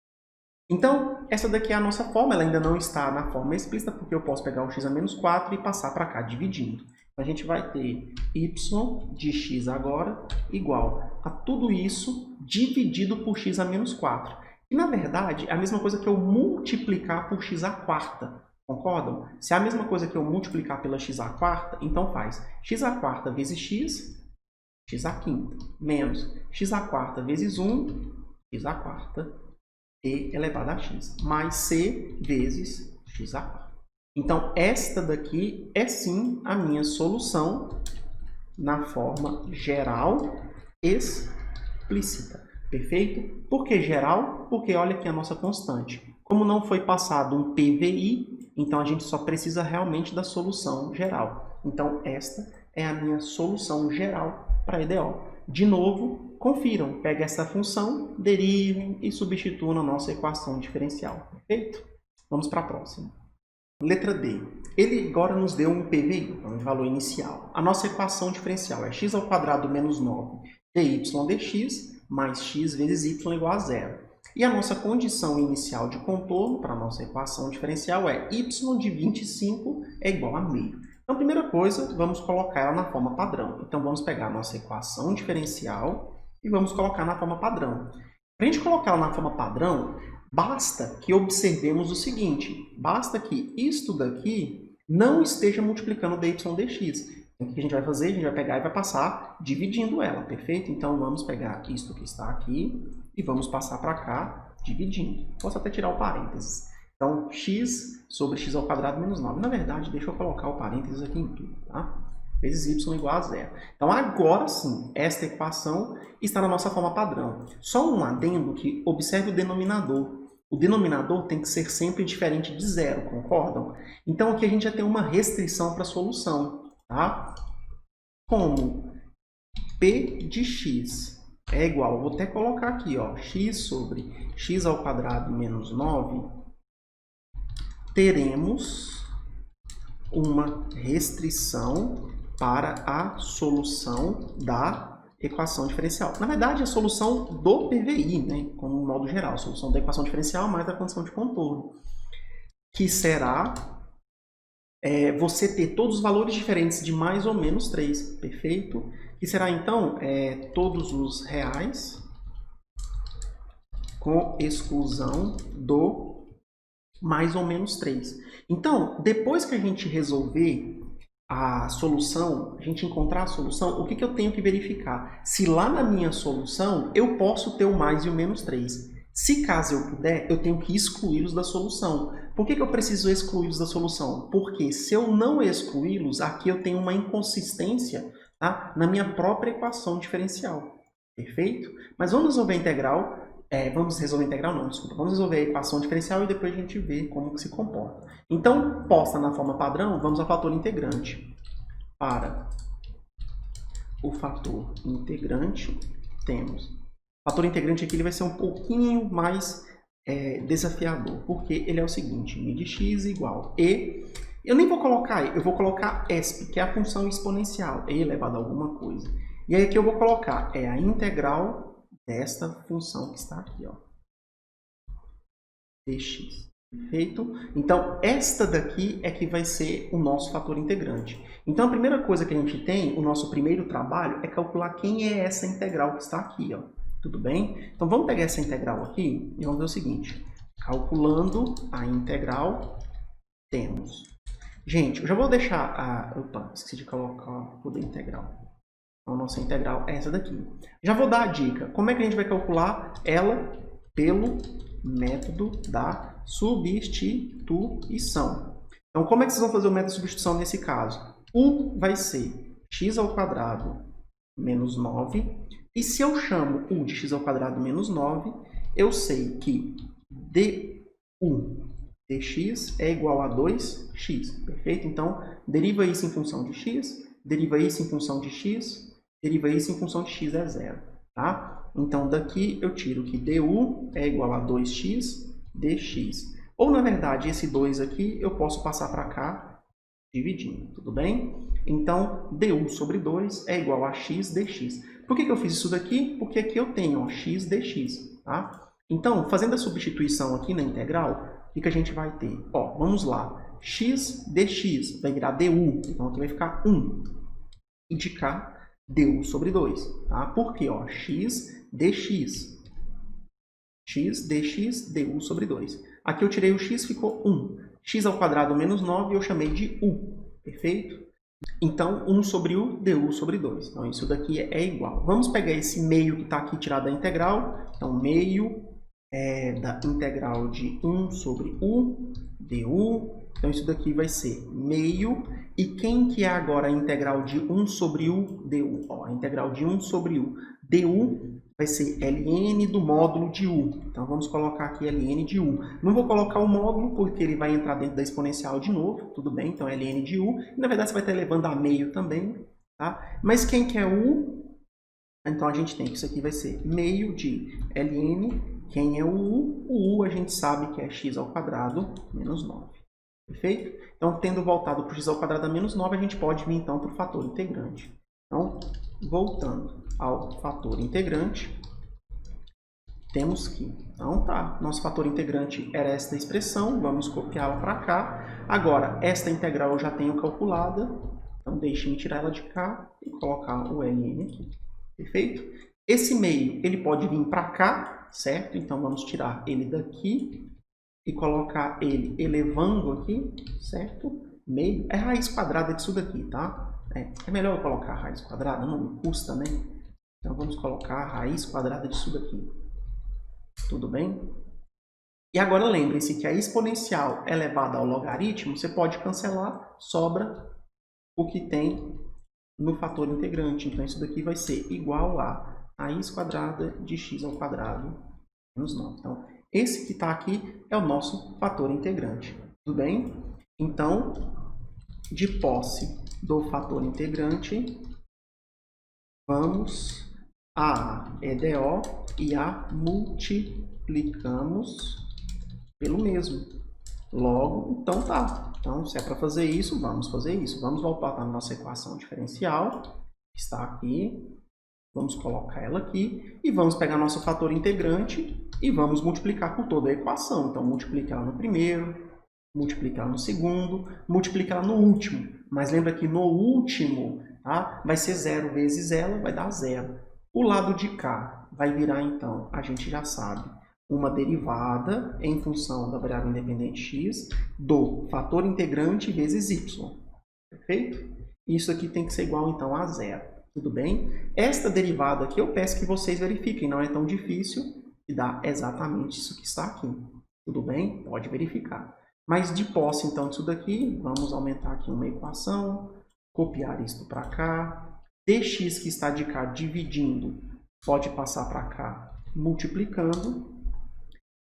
Então, essa daqui é a nossa forma, ela ainda não está na forma explícita, porque eu posso pegar o x a menos 4 e passar para cá dividindo. A gente vai ter y de x agora igual a tudo isso dividido por x a menos 4. E, na verdade, é a mesma coisa que eu multiplicar por x à quarta. Concordam? Se é a mesma coisa que eu multiplicar pela x à quarta, então faz x à quarta vezes x, x à quinta, menos x à quarta vezes 1, x à quarta, e elevado a x, mais c vezes x à quarta. Então, esta daqui é sim a minha solução na forma geral explícita. Perfeito? Por que geral? Porque olha aqui a nossa constante. Como não foi passado um PVI, então a gente só precisa realmente da solução geral. Então, esta é a minha solução geral para a EDO. De novo, confiram. Pega essa função, derivem e substituam na nossa equação diferencial. Perfeito? Vamos para a próxima. Letra D. Ele agora nos deu um PVI, um valor inicial. A nossa equação diferencial é x ao quadrado menos 9 dy dx mais x vezes y igual a 0. E a nossa condição inicial de contorno para a nossa equação diferencial é y de 25 é igual a meio. Então, primeira coisa, vamos colocar ela na forma padrão. Então, vamos pegar a nossa equação diferencial e vamos colocar na forma padrão. Para a gente colocar ela na forma padrão, basta que observemos o seguinte, basta que isto daqui não esteja multiplicando dy dx. Então, o que a gente vai fazer? A gente vai pegar e vai passar dividindo ela, perfeito? Então, vamos pegar isto que está aqui e vamos passar para cá dividindo. Posso até tirar o parênteses. Então, x sobre x ao quadrado menos 9. Na verdade, deixa eu colocar o parênteses aqui em tudo, tá? Vezes y igual a 0. Então, agora sim, esta equação está na nossa forma padrão. Só um adendo que observe o denominador. O denominador tem que ser sempre diferente de 0, concordam? Então, aqui a gente já tem uma restrição para a solução, tá? Como p de x é igual, vou até colocar aqui, ó, x sobre x ao quadrado menos 9, teremos uma restrição para a solução da equação diferencial. Na verdade, a solução do PVI, né, como modo geral, a solução da equação diferencial mais a condição de contorno, que será você ter todos os valores diferentes de mais ou menos 3, perfeito? Que será, então, todos os reais com exclusão do mais ou menos 3. Então, depois que a gente resolver a solução, a gente encontrar a solução, o que eu tenho que verificar? Se lá na minha solução eu posso ter o mais e o menos 3. Se caso eu puder, eu tenho que excluí-los da solução. Por que eu preciso excluí-los da solução? Porque se eu não excluí-los, aqui eu tenho uma inconsistência, tá, na minha própria equação diferencial. Perfeito? Mas vamos resolver a integral. Vamos resolver a equação diferencial e depois a gente vê como que se comporta. Então, posta na forma padrão, vamos ao fator integrante. Para o fator integrante, temos... O fator integrante aqui ele vai ser um pouquinho mais desafiador, porque ele é o seguinte, mi de x igual e... Eu nem vou colocar e, eu vou colocar exp, que é a função exponencial, e elevado a alguma coisa. E aí aqui eu vou colocar a integral desta função que está aqui, ó, dx. Perfeito? Então, esta daqui é que vai ser o nosso fator integrante. Então, a primeira coisa que a gente tem, o nosso primeiro trabalho, é calcular quem é essa integral que está aqui, ó. Tudo bem? Então, vamos pegar essa integral aqui e vamos ver o seguinte. Calculando a integral, temos... Gente, eu já vou deixar a... Opa, esqueci de colocar o da integral. A nossa integral é essa daqui. Já vou dar a dica. Como é que a gente vai calcular ela? Pelo método da substituição. Então, como é que vocês vão fazer o método de substituição nesse caso? U vai ser x ao quadrado menos 9. E se eu chamo U de x ao quadrado menos 9, eu sei que du dx é igual a 2x. Perfeito? Então, deriva isso em função de x, deriva isso em função de x, deriva isso em função de x é 0, tá? Então, daqui eu tiro que du é igual a 2x dx. Ou, na verdade, esse 2 aqui eu posso passar para cá dividindo, tudo bem? Então, du sobre 2 é igual a x dx. Por que eu fiz isso daqui? Porque aqui eu tenho ó, x dx, tá? Então, fazendo a substituição aqui na integral, o que a gente vai ter? Ó, vamos lá. x dx vai virar du, então aqui vai ficar 1. E de cá, du sobre 2. Tá? Por quê? Ó, x dx. X dx du sobre 2. Aqui eu tirei o x, ficou 1. X ao quadrado menos 9 eu chamei de u. Perfeito? Então, 1 sobre u, du sobre 2. Então, isso daqui é igual. Vamos pegar esse meio que está aqui tirado da integral. Então, meio da integral de 1 sobre u, du. Então, isso daqui vai ser meio. E quem que é agora a integral de 1 sobre u, du? Ó, a integral de 1 sobre u, du vai ser ln do módulo de u. Então, vamos colocar aqui ln de u. Não vou colocar o módulo, porque ele vai entrar dentro da exponencial de novo. Tudo bem? Então, ln de u. E, na verdade, você vai estar elevando a meio também. Tá? Mas quem que é u? Então, a gente tem que isso aqui vai ser meio de ln. Quem é o u? O u a gente sabe que é x ao quadrado menos 9. Perfeito? Então, tendo voltado para o x ao quadrado a menos 9, a gente pode vir, então, para o fator integrante. Então, voltando ao fator integrante, temos que, então tá, nosso fator integrante era esta expressão, vamos copiá-la para cá. Agora, esta integral eu já tenho calculada, então deixe-me tirar ela de cá e colocar o ln aqui. Perfeito? Esse meio, ele pode vir para cá, certo? Então, vamos tirar ele daqui e colocar ele elevando aqui, certo? Meio é raiz quadrada disso daqui, tá? É melhor eu colocar a raiz quadrada, não me custa, né? Então, vamos colocar a raiz quadrada disso daqui. Tudo bem? E agora lembrem-se que a exponencial elevada ao logaritmo, você pode cancelar, sobra o que tem no fator integrante. Então, isso daqui vai ser igual a raiz quadrada de x ao quadrado menos 9. Então, esse que está aqui é o nosso fator integrante. Tudo bem? Então, de posse do fator integrante, vamos a EDO e a multiplicamos pelo mesmo. Logo, então tá. Então, se é para fazer isso, vamos fazer isso. Vamos voltar para a nossa equação diferencial, que está aqui. Vamos colocar ela aqui e vamos pegar nosso fator integrante e vamos multiplicar por toda a equação. Então, multiplica ela no primeiro, multiplica ela no segundo, multiplica ela no último. Mas lembra que no último, tá? Vai ser 0 vezes ela, vai dar 0. O lado de cá vai virar, então, a gente já sabe, uma derivada em função da variável independente x do fator integrante vezes y. Perfeito? Isso aqui tem que ser igual, então, a 0. Tudo bem? Esta derivada aqui eu peço que vocês verifiquem, não é tão difícil e dá exatamente isso que está aqui. Tudo bem? Pode verificar. Mas de posse, então, disso daqui, vamos aumentar aqui uma equação, copiar isto para cá. Dx que está de cá dividindo, pode passar para cá multiplicando.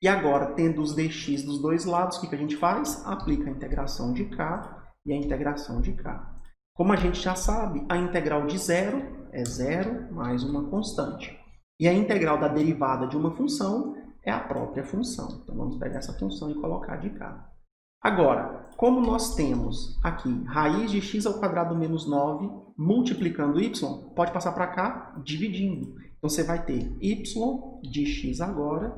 E agora, tendo os dx dos dois lados, o que a gente faz? Aplica a integração de cá e a integração de cá. Como a gente já sabe, a integral de 0 é 0 mais uma constante. E a integral da derivada de uma função é a própria função. Então, vamos pegar essa função e colocar de cá. Agora, como nós temos aqui raiz de x ao quadrado menos 9 multiplicando y, pode passar para cá dividindo. Então, você vai ter y de x agora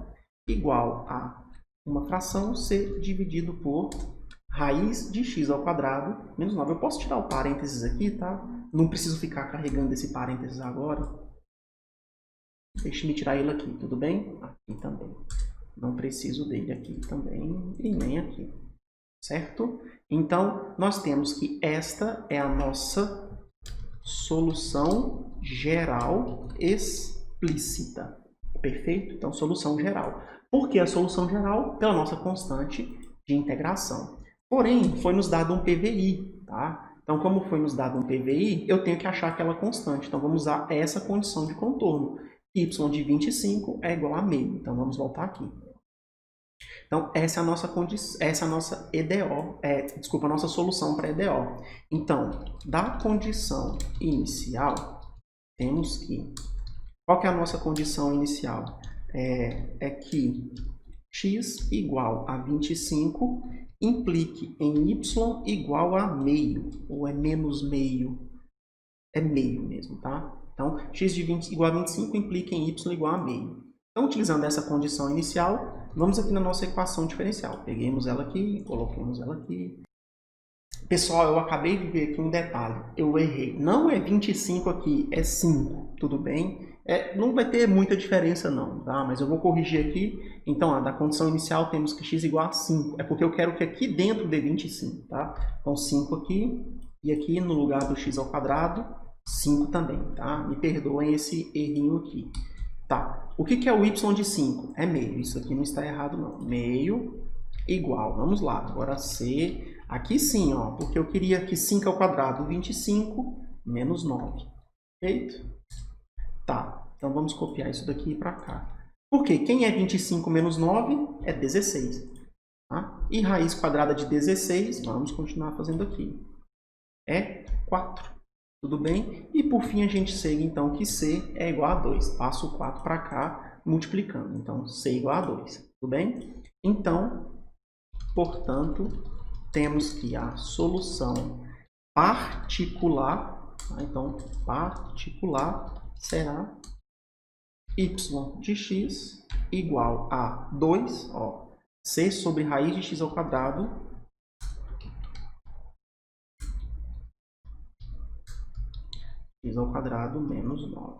igual a uma fração c dividido por raiz de x ao quadrado menos 9. Eu posso tirar o parênteses aqui, tá? Não preciso ficar carregando esse parênteses agora. Deixe-me tirar ele aqui, tudo bem? Aqui também. Não preciso dele aqui também e nem aqui. Certo? Então, nós temos que esta é a nossa solução geral explícita. Perfeito? Então, solução geral. Por que a solução geral? Pela nossa constante de integração. Porém, foi nos dado um PVI, tá? Então, como foi nos dado um PVI, eu tenho que achar aquela constante. Então, vamos usar essa condição de contorno. Y de 25 é igual a meio. Então, vamos voltar aqui. Então, essa é a nossa condição, essa é a nossa EDO, a nossa solução para EDO. Então, da condição inicial, temos que... Qual que é a nossa condição inicial? É que x igual a 25 implique em y igual a meio, ou é menos meio, é meio mesmo, tá? Então, x de 20 igual a 25 implica em y igual a meio. Então, utilizando essa condição inicial, vamos aqui na nossa equação diferencial. Peguemos ela aqui, coloquemos ela aqui. Pessoal, eu acabei de ver aqui um detalhe. Eu errei. Não é 25 aqui, é 5. Tudo bem? Não vai ter muita diferença não, tá? Mas eu vou corrigir aqui. Então, da condição inicial temos que x igual a 5. É porque eu quero que aqui dentro dê 25, tá? Então, 5 aqui. E aqui no lugar do x ao quadrado, 5 também, tá? Me perdoem esse errinho aqui. Tá. O que é o y de 5? É meio. Isso aqui não está errado não. Meio igual. Vamos lá. Agora c... Aqui sim, ó, porque eu queria que 5 ao quadrado, 25 menos 9. Feito? Tá, então vamos copiar isso daqui para cá. Por quê? Quem é 25 menos 9 é 16. Tá? E raiz quadrada de 16, vamos continuar fazendo aqui, é 4. Tudo bem? E por fim a gente segue então que c é igual a 2. Passo o 4 para cá, multiplicando. Então, c igual a 2. Tudo bem? Então, portanto, temos que a solução particular, tá? Então, particular será y de x igual a 2, ó, c sobre raiz de x ao quadrado x ao quadrado menos 9.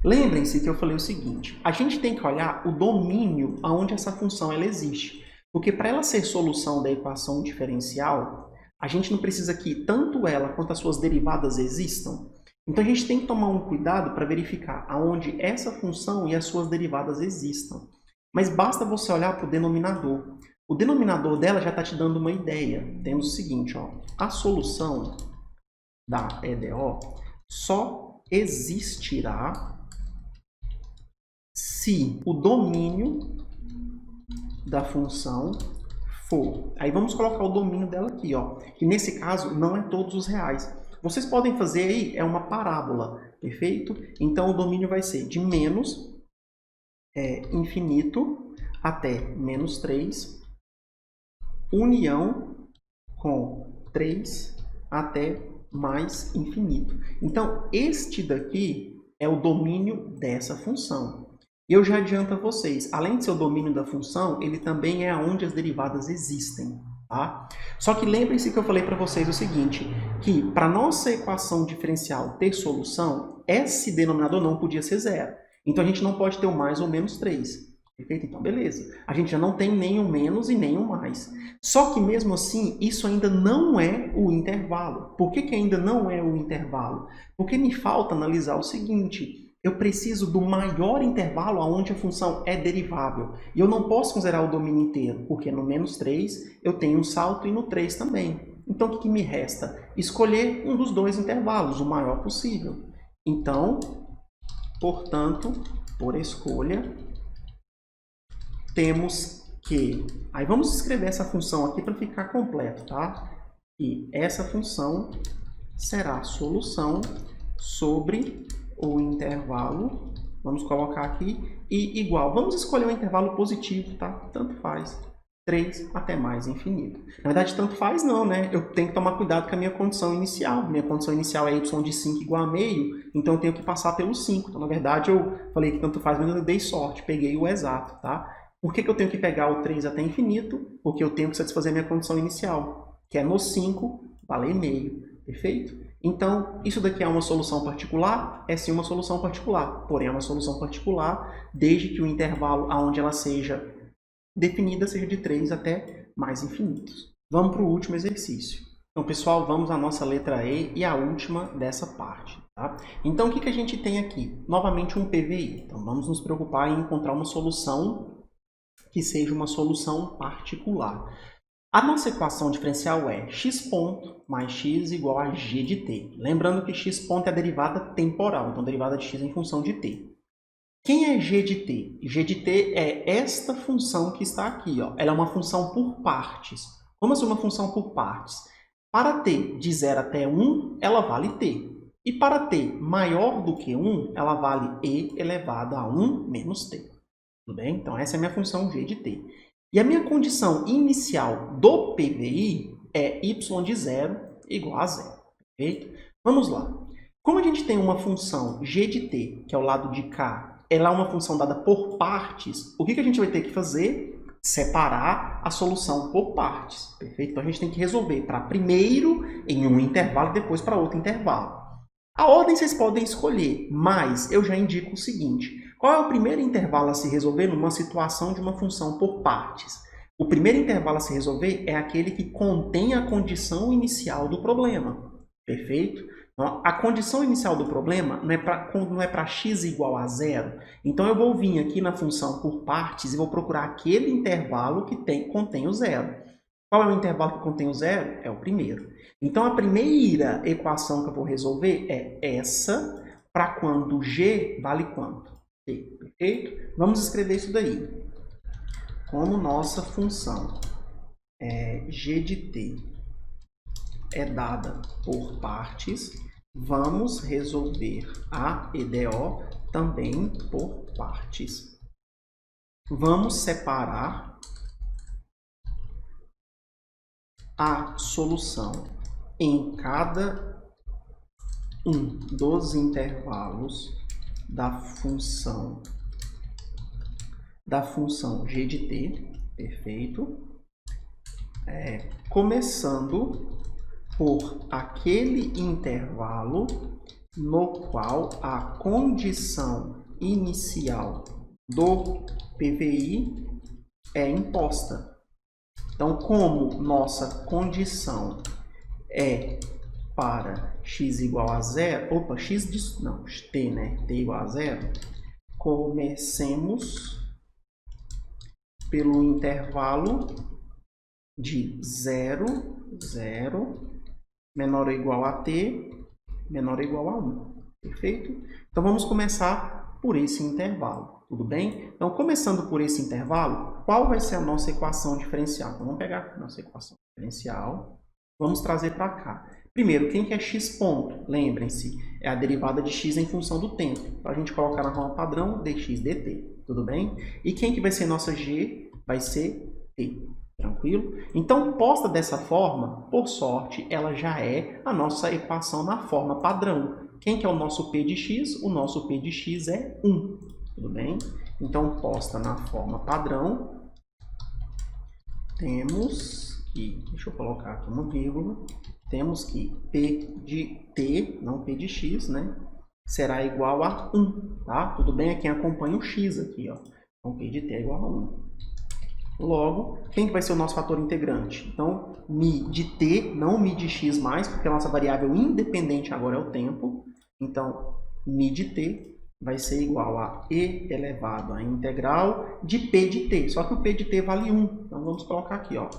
Lembrem-se que eu falei o seguinte, a gente tem que olhar o domínio onde essa função ela existe. Porque para ela ser solução da equação diferencial, a gente não precisa que tanto ela quanto as suas derivadas existam. Então a gente tem que tomar um cuidado para verificar aonde essa função e as suas derivadas existam. Mas basta você olhar para o denominador. O denominador dela já está te dando uma ideia. Temos o seguinte, ó, a solução da EDO só existirá se o domínio da função for. Aí vamos colocar o domínio dela aqui, ó, que nesse caso não é todos os reais. Vocês podem fazer aí, é uma parábola, perfeito? Então o domínio vai ser de menos infinito até menos 3, união com 3 até mais infinito. Então este daqui é o domínio dessa função. E eu já adianto a vocês, além de ser o domínio da função, ele também é onde as derivadas existem. Tá? Só que lembrem-se que eu falei para vocês o seguinte, que para nossa equação diferencial ter solução, esse denominador não podia ser 0. Então a gente não pode ter o mais ou menos 3. Perfeito? Então beleza. A gente já não tem nem o menos e nem o mais. Só que mesmo assim, isso ainda não é o intervalo. Por que ainda não é o intervalo? Porque me falta analisar o seguinte... Eu preciso do maior intervalo onde a função é derivável. E eu não posso considerar o domínio inteiro, porque no menos 3 eu tenho um salto e no 3 também. Então, o que me resta? Escolher um dos dois intervalos, o maior possível. Então, portanto, por escolha, temos que... Aí vamos escrever essa função aqui para ficar completo, tá? E essa função será a solução sobre... o intervalo, vamos colocar aqui, e igual. Vamos escolher um intervalo positivo, tá? Tanto faz. 3 até mais infinito. Na verdade, tanto faz não, né? Eu tenho que tomar cuidado com a minha condição inicial. Minha condição inicial é y de 5 igual a meio, então eu tenho que passar pelo 5. Então, na verdade, eu falei que tanto faz, mas eu dei sorte, peguei o exato, tá? Por que eu tenho que pegar o 3 até infinito? Porque eu tenho que satisfazer a minha condição inicial, que é no 5, valer meio. Perfeito? Então, isso daqui é uma solução particular? É sim uma solução particular, porém é uma solução particular desde que o intervalo aonde ela seja definida seja de 3 até mais infinitos. Vamos para o último exercício. Então, pessoal, vamos à nossa letra E e a última dessa parte. Tá? Então, o que a gente tem aqui? Novamente um PVI. Então, vamos nos preocupar em encontrar uma solução que seja uma solução particular. A nossa equação diferencial é x ponto mais x igual a g de t. Lembrando que x ponto é a derivada temporal, então a derivada de x em função de t. Quem é g de t? G de t é esta função que está aqui. Ó. Ela é uma função por partes. Como assim uma função por partes? Para t de 0 até 1, ela vale t. E para t maior do que 1, ela vale e elevado a 1 menos t. Tudo bem? Então essa é a minha função g de t. E a minha condição inicial do PVI é y de 0 igual a 0. Perfeito? Vamos lá. Como a gente tem uma função g de t, que é o lado de cá, ela é uma função dada por partes, o que a gente vai ter que fazer? separar a solução por partes, perfeito? Então a gente tem que resolver para primeiro em um intervalo e depois para outro intervalo. A ordem vocês podem escolher, mas eu já indico o seguinte: qual é o primeiro intervalo a se resolver numa situação de uma função por partes? O primeiro intervalo a se resolver é aquele que contém a condição inicial do problema, perfeito? Então, a condição inicial do problema não é para x igual a zero. Então, eu vou vir aqui na função por partes e vou procurar aquele intervalo que contém o zero. Qual é o intervalo que contém o zero? É o primeiro. Então, a primeira equação que eu vou resolver é essa, para quando g vale quanto? T, perfeito? Vamos escrever isso daí. Como nossa função g de t é dada por partes, vamos resolver a EDO também por partes. Vamos separar a solução em cada um dos intervalos da função g de t, perfeito? Começando por aquele intervalo no qual a condição inicial do PVI é imposta. Então, como nossa condição é para x igual a zero, t, né? T igual a zero, comecemos pelo intervalo de 0, 0, menor ou igual a t, menor ou igual a 1, perfeito? Então, vamos começar por esse intervalo, tudo bem? Então, começando por esse intervalo, qual vai ser a nossa equação diferencial? Então, vamos pegar a nossa equação diferencial, vamos trazer para cá. Primeiro, quem que é x ponto? Lembrem-se, é a derivada de x em função do tempo. Então, a gente colocar na forma padrão dx dt, tudo bem? E quem que vai ser nossa g? Vai ser t. Tranquilo? Então, posta dessa forma, por sorte, ela já é a nossa equação na forma padrão. Quem que é o nosso p de x? O nosso p de x é 1. Tudo bem? Então, posta na forma padrão, temos que, deixa eu colocar aqui uma vírgula, temos que p de t, não p de x, né, será igual a 1, tá? Tudo bem? É quem acompanha o x aqui, ó. Então, p de t é igual a 1. Logo, quem que vai ser o nosso fator integrante? Então, mi de t, não mi de x mais, porque a nossa variável independente agora é o tempo. Então, mi de t vai ser igual a e elevado à integral de p de t. Só que o p de t vale 1. Então, vamos colocar aqui, ó,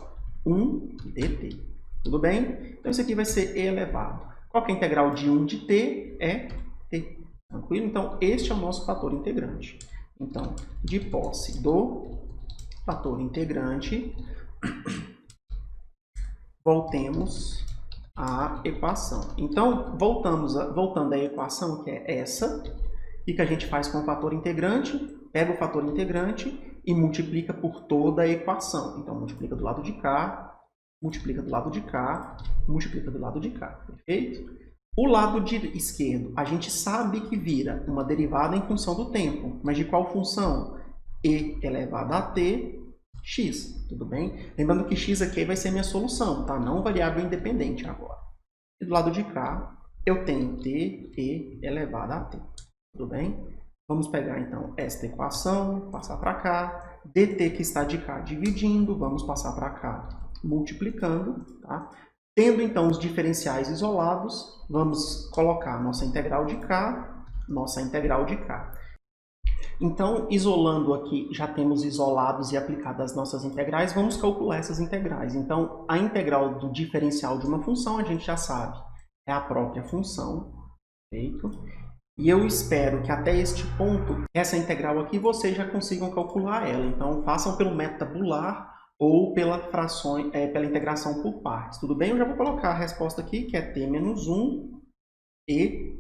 1 dt. Tudo bem? Então, isso aqui vai ser e elevado. Qual que é a integral de 1 de t? É t. Tranquilo? Então, este é o nosso fator integrante. Então, de posse do fator integrante, voltemos à equação. Então, voltando à equação, que é essa, o que a gente faz com o fator integrante? Pega o fator integrante e multiplica por toda a equação. Então, multiplica do lado de cá, multiplica do lado de cá, multiplica do lado de cá, perfeito? O lado esquerdo, a gente sabe que vira uma derivada em função do tempo, mas de qual função? E elevado a t, x, tudo bem? Lembrando que x aqui vai ser minha solução, tá? Não variável independente agora. E do lado de cá, eu tenho t e elevado a t, tudo bem? Vamos pegar, então, esta equação, passar para cá, dt que está de cá dividindo, vamos passar para cá multiplicando, tá? Tendo, então, os diferenciais isolados, vamos colocar nossa integral de cá, nossa integral de cá. Então, isolando aqui, já temos isolados e aplicadas as nossas integrais, vamos calcular essas integrais. Então, a integral do diferencial de uma função, a gente já sabe, é a própria função, feito? E eu espero que até este ponto, essa integral aqui, vocês já consigam calcular ela. Então, façam pelo método tabular ou pela integração por partes. Tudo bem? Eu já vou colocar a resposta aqui, que é t menos 1 e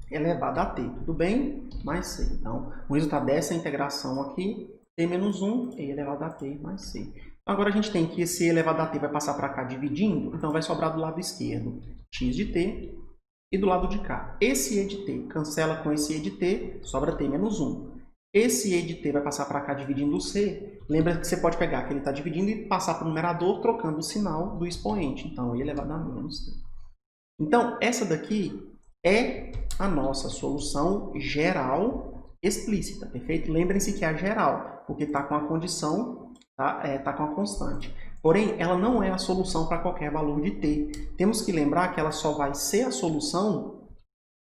elevado a t, tudo bem? Mais c. Então, o resultado dessa integração aqui, t menos 1 e elevado a t mais c. Então, agora a gente tem que esse elevado a t vai passar para cá dividindo, então vai sobrar do lado esquerdo x de t e do lado de cá. Esse e de t cancela com esse e de t, sobra t menos 1. Esse e de t vai passar para cá dividindo o c, Lembra que você pode pegar que ele está dividindo e passar para o numerador trocando o sinal do expoente. Então, e elevado a menos t. Então, essa daqui é a nossa solução geral explícita, perfeito? Lembrem-se que é a geral, porque está com a condição, tá com a constante. Porém, ela não é a solução para qualquer valor de t. Temos que lembrar que ela só vai ser a solução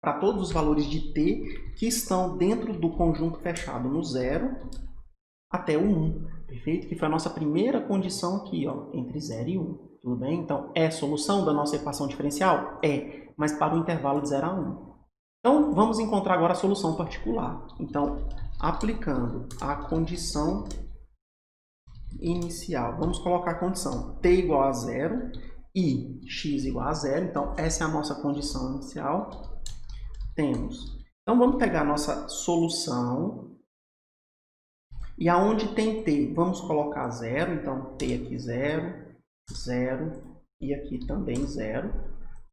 para todos os valores de t que estão dentro do conjunto fechado no 0 até o 1, perfeito? Que foi a nossa primeira condição aqui, ó, entre 0 e 1, tudo bem? Então, é solução da nossa equação diferencial? É, mas para o intervalo de 0 a 1. Então, vamos encontrar agora a solução particular. Então, aplicando a condição inicial, vamos colocar a condição t igual a 0 e x igual a 0. Então, essa é a nossa condição inicial. Temos. Então, vamos pegar a nossa solução. E aonde tem t, vamos colocar 0. Então, t aqui 0, 0 e aqui também 0.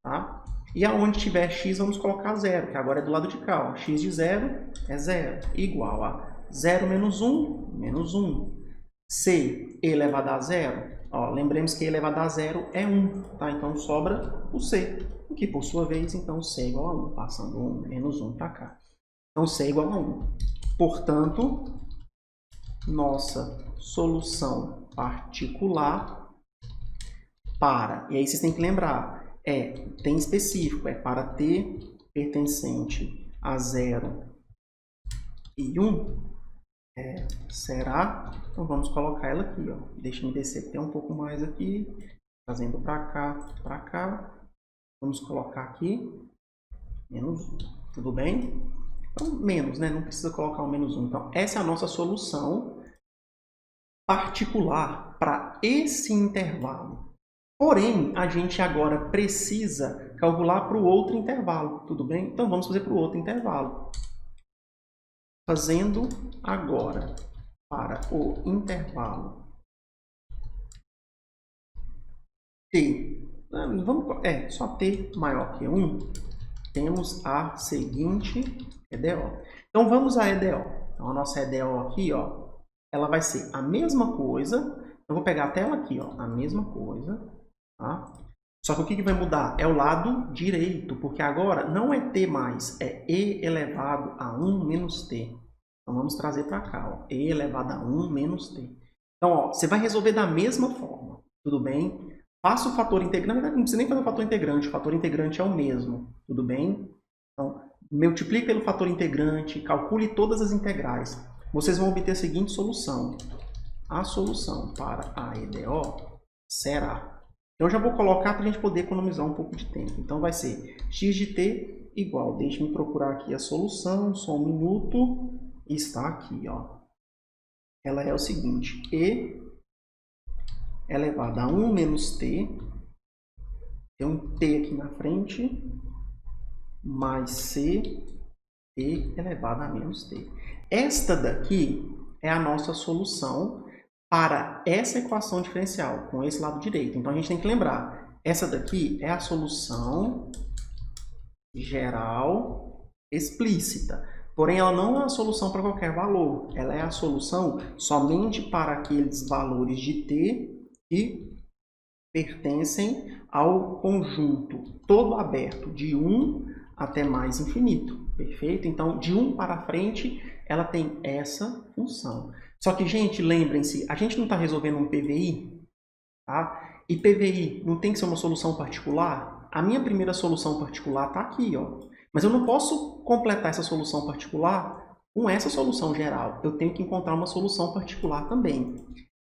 Tá? E aonde tiver x, vamos colocar 0, que agora é do lado de cá. Ó. X de 0 é 0, igual a 0 menos 1, menos 1. C elevado a 0, ó, lembremos que e elevado a 0 é 1, tá? Então sobra o C, o que por sua vez, então C é igual a 1, passando 1 menos 1 para cá. Então C é igual a 1. Portanto, nossa solução particular para, e aí vocês têm que lembrar, tem específico, é para t pertencente a 0 e 1, será? Então vamos colocar ela aqui, ó. Deixa eu descer até um pouco mais aqui, trazendo para cá. Vamos colocar aqui menos 1, tudo bem? Então, menos, né? Não precisa colocar o menos 1. Então, essa é a nossa solução particular para esse intervalo. Porém, a gente agora precisa calcular para o outro intervalo, tudo bem? Então, vamos fazer para o outro intervalo. Fazendo agora para o intervalo t, só t maior que 1, temos a seguinte EDO. Então, vamos à EDO. Então, a nossa EDO aqui, ó, ela vai ser a mesma coisa. Eu vou pegar a tela aqui, ó, a mesma coisa. Tá? Só que o que vai mudar é o lado direito, porque agora não é t mais, é e elevado a 1 menos t. Então, vamos trazer para cá, ó, e elevado a 1 menos t. Então, ó, você vai resolver da mesma forma, tudo bem? Faça o fator integrante, na verdade não precisa nem fazer o fator integrante é o mesmo, tudo bem? Então, multiplique pelo fator integrante, calcule todas as integrais. Vocês vão obter a seguinte solução. A solução para a EDO será... Eu já vou colocar para a gente poder economizar um pouco de tempo. Então, vai ser x de t igual... Deixe-me procurar aqui a solução, só um minuto. Está aqui, ó. Ela é o seguinte, e elevado a 1 menos t, tem um t aqui na frente, mais c, e elevado a menos t. Esta daqui é a nossa solução para essa equação diferencial, com esse lado direito. Então, a gente tem que lembrar, essa daqui é a solução geral explícita. Porém, ela não é a solução para qualquer valor. Ela é a solução somente para aqueles valores de t que pertencem ao conjunto todo aberto, de 1 até mais infinito. Perfeito? Então, de 1 para frente, ela tem essa função. Só que, gente, lembrem-se, a gente não está resolvendo um PVI, tá? E PVI não tem que ser uma solução particular? A minha primeira solução particular está aqui, ó. Mas eu não posso completar essa solução particular com essa solução geral. Eu tenho que encontrar uma solução particular também.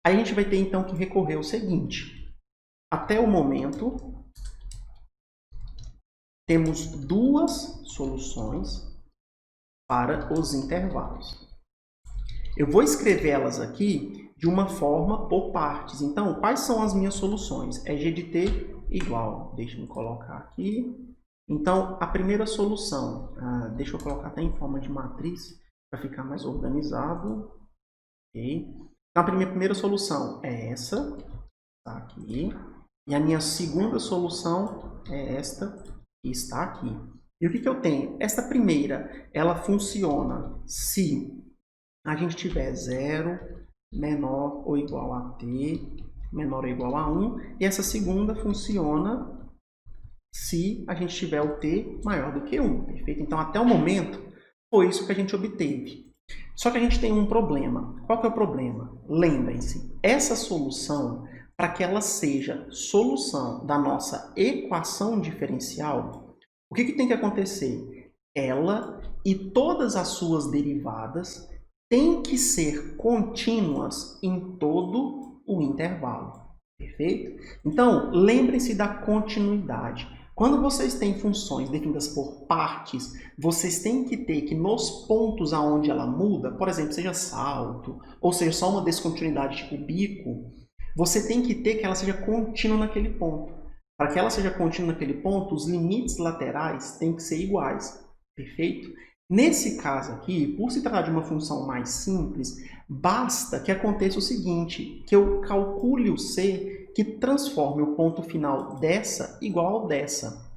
Aí a gente vai ter, então, que recorrer ao seguinte. Até o momento, temos duas soluções para os intervalos. Eu vou escrevê-las aqui de uma forma por partes. Então, quais são as minhas soluções? É g de t igual, deixa eu colocar aqui. Então, a primeira solução, deixa eu colocar até em forma de matriz para ficar mais organizado. Okay. Então, a minha primeira solução é essa, está aqui. E a minha segunda solução é esta, que está aqui. E o que eu tenho? Esta primeira, ela funciona se a gente tiver 0, menor ou igual a t menor ou igual a 1. E essa segunda funciona se a gente tiver o t maior do que 1, perfeito? Então, até o momento, foi isso que a gente obteve. Só que a gente tem um problema. Qual que é o problema? Lembrem-se, essa solução, para que ela seja solução da nossa equação diferencial, o que tem que acontecer? Ela e todas as suas derivadas têm que ser contínuas em todo o intervalo, perfeito? Então, lembrem-se da continuidade. Quando vocês têm funções definidas por partes, vocês têm que ter que nos pontos aonde ela muda, por exemplo, seja salto, ou seja, só uma descontinuidade tipo bico, você tem que ter que ela seja contínua naquele ponto. Para que ela seja contínua naquele ponto, os limites laterais têm que ser iguais, perfeito? Nesse caso aqui, por se tratar de uma função mais simples, basta que aconteça o seguinte, que eu calcule o c que transforme o ponto final dessa igual ao dessa.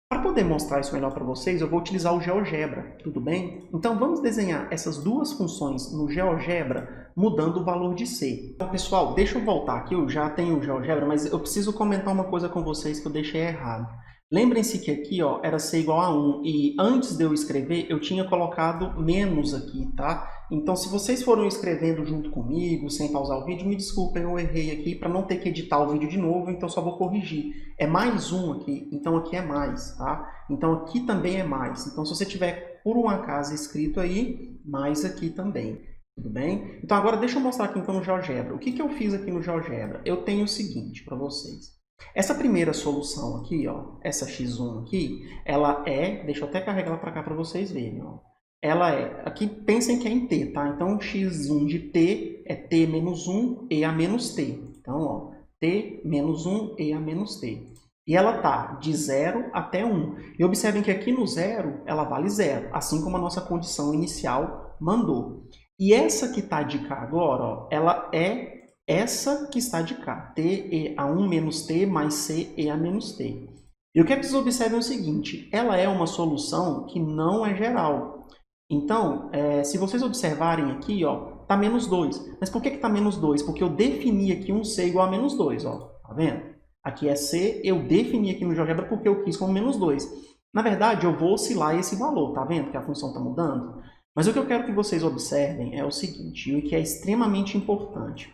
Para poder mostrar isso melhor para vocês, eu vou utilizar o GeoGebra, tudo bem? Então vamos desenhar essas duas funções no GeoGebra, mudando o valor de c. Então, pessoal, deixa eu voltar aqui, eu já tenho o GeoGebra, mas eu preciso comentar uma coisa com vocês que eu deixei errado. Lembrem-se que aqui ó, era c igual a 1 e antes de eu escrever eu tinha colocado menos aqui, tá? Então se vocês foram escrevendo junto comigo, sem pausar o vídeo, me desculpem, eu errei aqui para não ter que editar o vídeo de novo, então só vou corrigir. É mais 1 aqui, então aqui é mais, tá? Então aqui também é mais. Então se você tiver por um acaso escrito aí, mais aqui também. Tudo bem? Então agora deixa eu mostrar aqui então no GeoGebra. O que eu fiz aqui no GeoGebra? Eu tenho o seguinte para vocês. Essa primeira solução aqui, ó, essa x1 aqui, ela é, deixa eu até carregar ela para cá para vocês verem, ó. Ela é, aqui pensem que é em t, tá? Então x1 de t é t menos 1 e a menos t. Então, ó, t menos 1 e a menos t. E ela tá de 0 até 1. E observem que aqui no 0, ela vale 0, assim como a nossa condição inicial mandou. E essa que tá de cá agora, ó, ela é essa que está de cá, t e a 1 menos t mais c e a menos t. E o que vocês observam é o seguinte, ela é uma solução que não é geral. Então, se vocês observarem aqui, ó, tá menos 2. Mas por que tá menos 2? Porque eu defini aqui um c igual a menos 2, ó. Tá vendo? Aqui é c, eu defini aqui no GeoGebra porque eu quis como menos 2. Na verdade, eu vou oscilar esse valor, tá vendo? Que a função está mudando. Mas o que eu quero que vocês observem é o seguinte, e que é extremamente importante.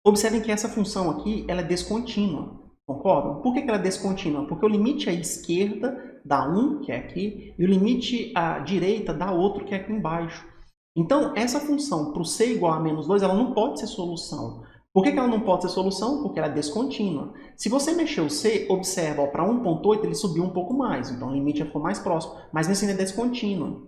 Observem que essa função aqui ela é descontínua, concordam? Por que ela é descontínua? Porque o limite à esquerda dá 1, que é aqui, e o limite à direita dá outro, que é aqui embaixo. Então, essa função para o c igual a menos 2, ela não pode ser solução. Por que ela não pode ser solução? Porque ela é descontínua. Se você mexer o c, observa, para 1.8 ele subiu um pouco mais, então o limite já ficou mais próximo, mas mesmo assim é descontínua.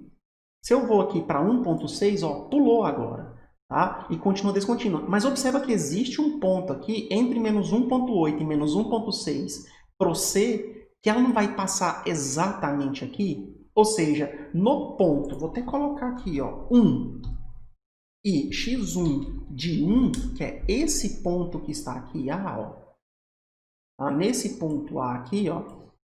Se eu vou aqui para 1.6, ó, pulou agora. Tá? E continua descontínua. Mas observa que existe um ponto aqui entre menos 1.8 e menos 1.6 para o C, que ela não vai passar exatamente aqui. Ou seja, no ponto, vou até colocar aqui, ó, 1 e x1 de 1, que é esse ponto que está aqui, A, ó, tá? Nesse ponto A aqui, ó,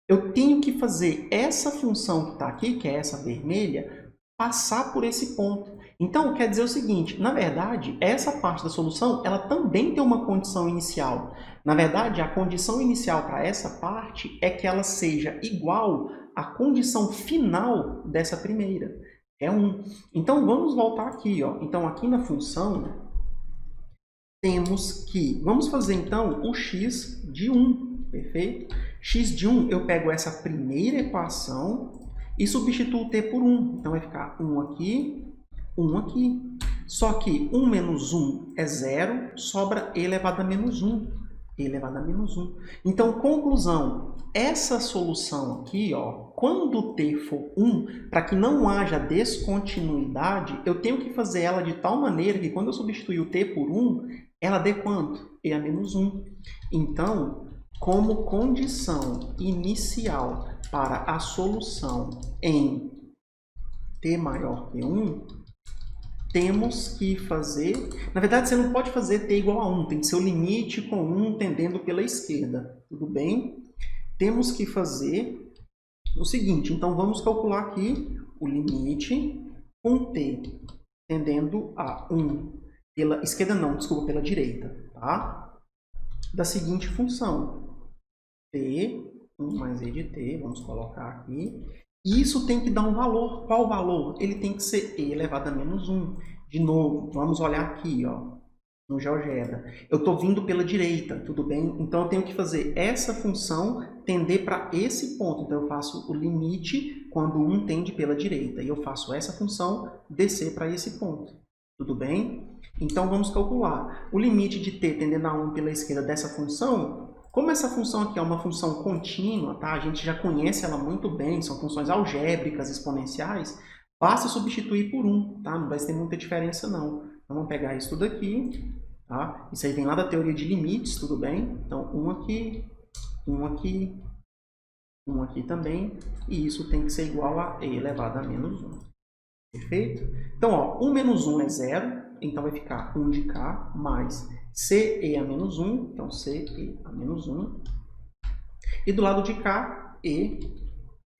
eu tenho que fazer essa função que está aqui, que é essa vermelha, passar por esse ponto. Então, quer dizer o seguinte, na verdade, essa parte da solução, ela também tem uma condição inicial. Na verdade, a condição inicial para essa parte é que ela seja igual à condição final dessa primeira. É 1. Então, vamos voltar aqui, ó. Então, aqui na função, temos que... Vamos fazer, então, o x de 1, perfeito? X de 1, eu pego essa primeira equação e substituo o t por 1. Então, vai ficar 1 aqui, 1 aqui. Só que 1 menos 1 é 0, sobra e elevado a menos 1. E elevado a menos 1. Então, conclusão, essa solução aqui, ó, quando t for 1, para que não haja descontinuidade, eu tenho que fazer ela de tal maneira que quando eu substituir o t por 1, ela dê quanto? E a menos 1. Então, como condição inicial para a solução em t maior que 1, temos que fazer... Na verdade, você não pode fazer t igual a 1, tem que ser o limite com 1 tendendo pela esquerda. Tudo bem? Temos que fazer o seguinte, então vamos calcular aqui o limite com t tendendo a 1 pela esquerda não, desculpa, pela direita, tá? Da seguinte função, t, 1 mais e de t, vamos colocar aqui. E isso tem que dar um valor. Qual valor? Ele tem que ser e elevado a menos 1. De novo, vamos olhar aqui, ó, no GeoGebra. Eu estou vindo pela direita, tudo bem? Então, eu tenho que fazer essa função tender para esse ponto. Então, eu faço o limite quando 1 tende pela direita. E eu faço essa função descer para esse ponto. Tudo bem? Então, vamos calcular. O limite de t tendendo a 1 pela esquerda dessa função, como essa função aqui é uma função contínua, tá? A gente já conhece ela muito bem, são funções algébricas, exponenciais, basta substituir por 1, tá? Não vai ter muita diferença, não. Então, vamos pegar isso tudo aqui, tá? Isso aí vem lá da teoria de limites, tudo bem? Então, 1 aqui, 1 aqui, 1 aqui também, e isso tem que ser igual a e elevado a menos 1. Perfeito? Então, ó, 1 menos 1 é 0, então vai ficar 1 de cá, mais ce a menos 1, então ce a menos 1. E do lado de cá, e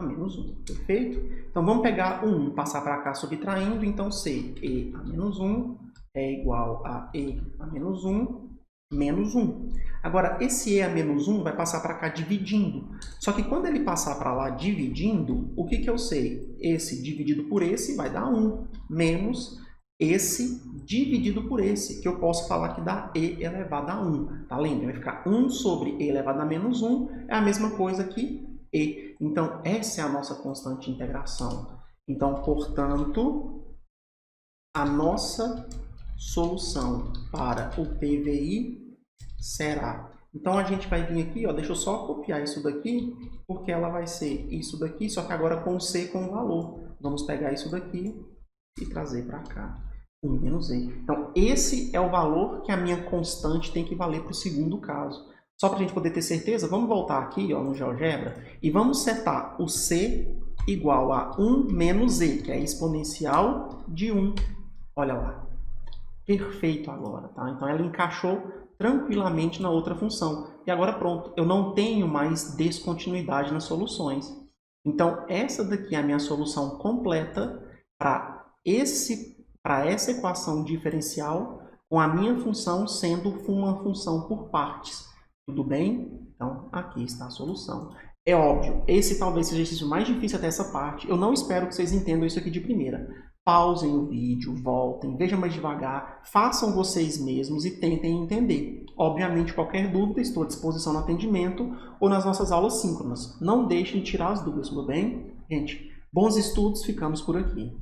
a menos 1, perfeito? Então, vamos pegar o 1, passar para cá subtraindo, então ce a menos 1 é igual a e a menos 1, menos 1. Agora, esse e a menos 1 vai passar para cá dividindo. Só que quando ele passar para lá dividindo, o que eu sei? Esse dividido por esse vai dar 1, menos esse dividido por esse, que eu posso falar que dá e elevado a 1. Tá lendo? Vai ficar 1 sobre e elevado a menos 1, é a mesma coisa que e. Então, essa é a nossa constante de integração. Então, portanto, a nossa solução para o PVI será... Então, a gente vai vir aqui, ó, deixa eu só copiar isso daqui, porque ela vai ser isso daqui, só que agora com C com valor. Vamos pegar isso daqui e trazer para cá. 1 menos e. Então, esse é o valor que a minha constante tem que valer para o segundo caso. Só para a gente poder ter certeza, vamos voltar aqui, ó, no GeoGebra e vamos setar o C igual a 1 menos e, que é exponencial de 1. Olha lá. Perfeito agora, tá? Então, ela encaixou tranquilamente na outra função. E agora pronto, eu não tenho mais descontinuidade nas soluções. Então, essa daqui é a minha solução completa para essa equação diferencial, com a minha função sendo uma função por partes. Tudo bem? Então, aqui está a solução. É óbvio, esse talvez seja o exercício mais difícil até essa parte. Eu não espero que vocês entendam isso aqui de primeira. Pausem o vídeo, voltem, vejam mais devagar, façam vocês mesmos e tentem entender. Obviamente, qualquer dúvida, estou à disposição no atendimento ou nas nossas aulas síncronas. Não deixem de tirar as dúvidas, tudo bem? Gente, bons estudos, ficamos por aqui.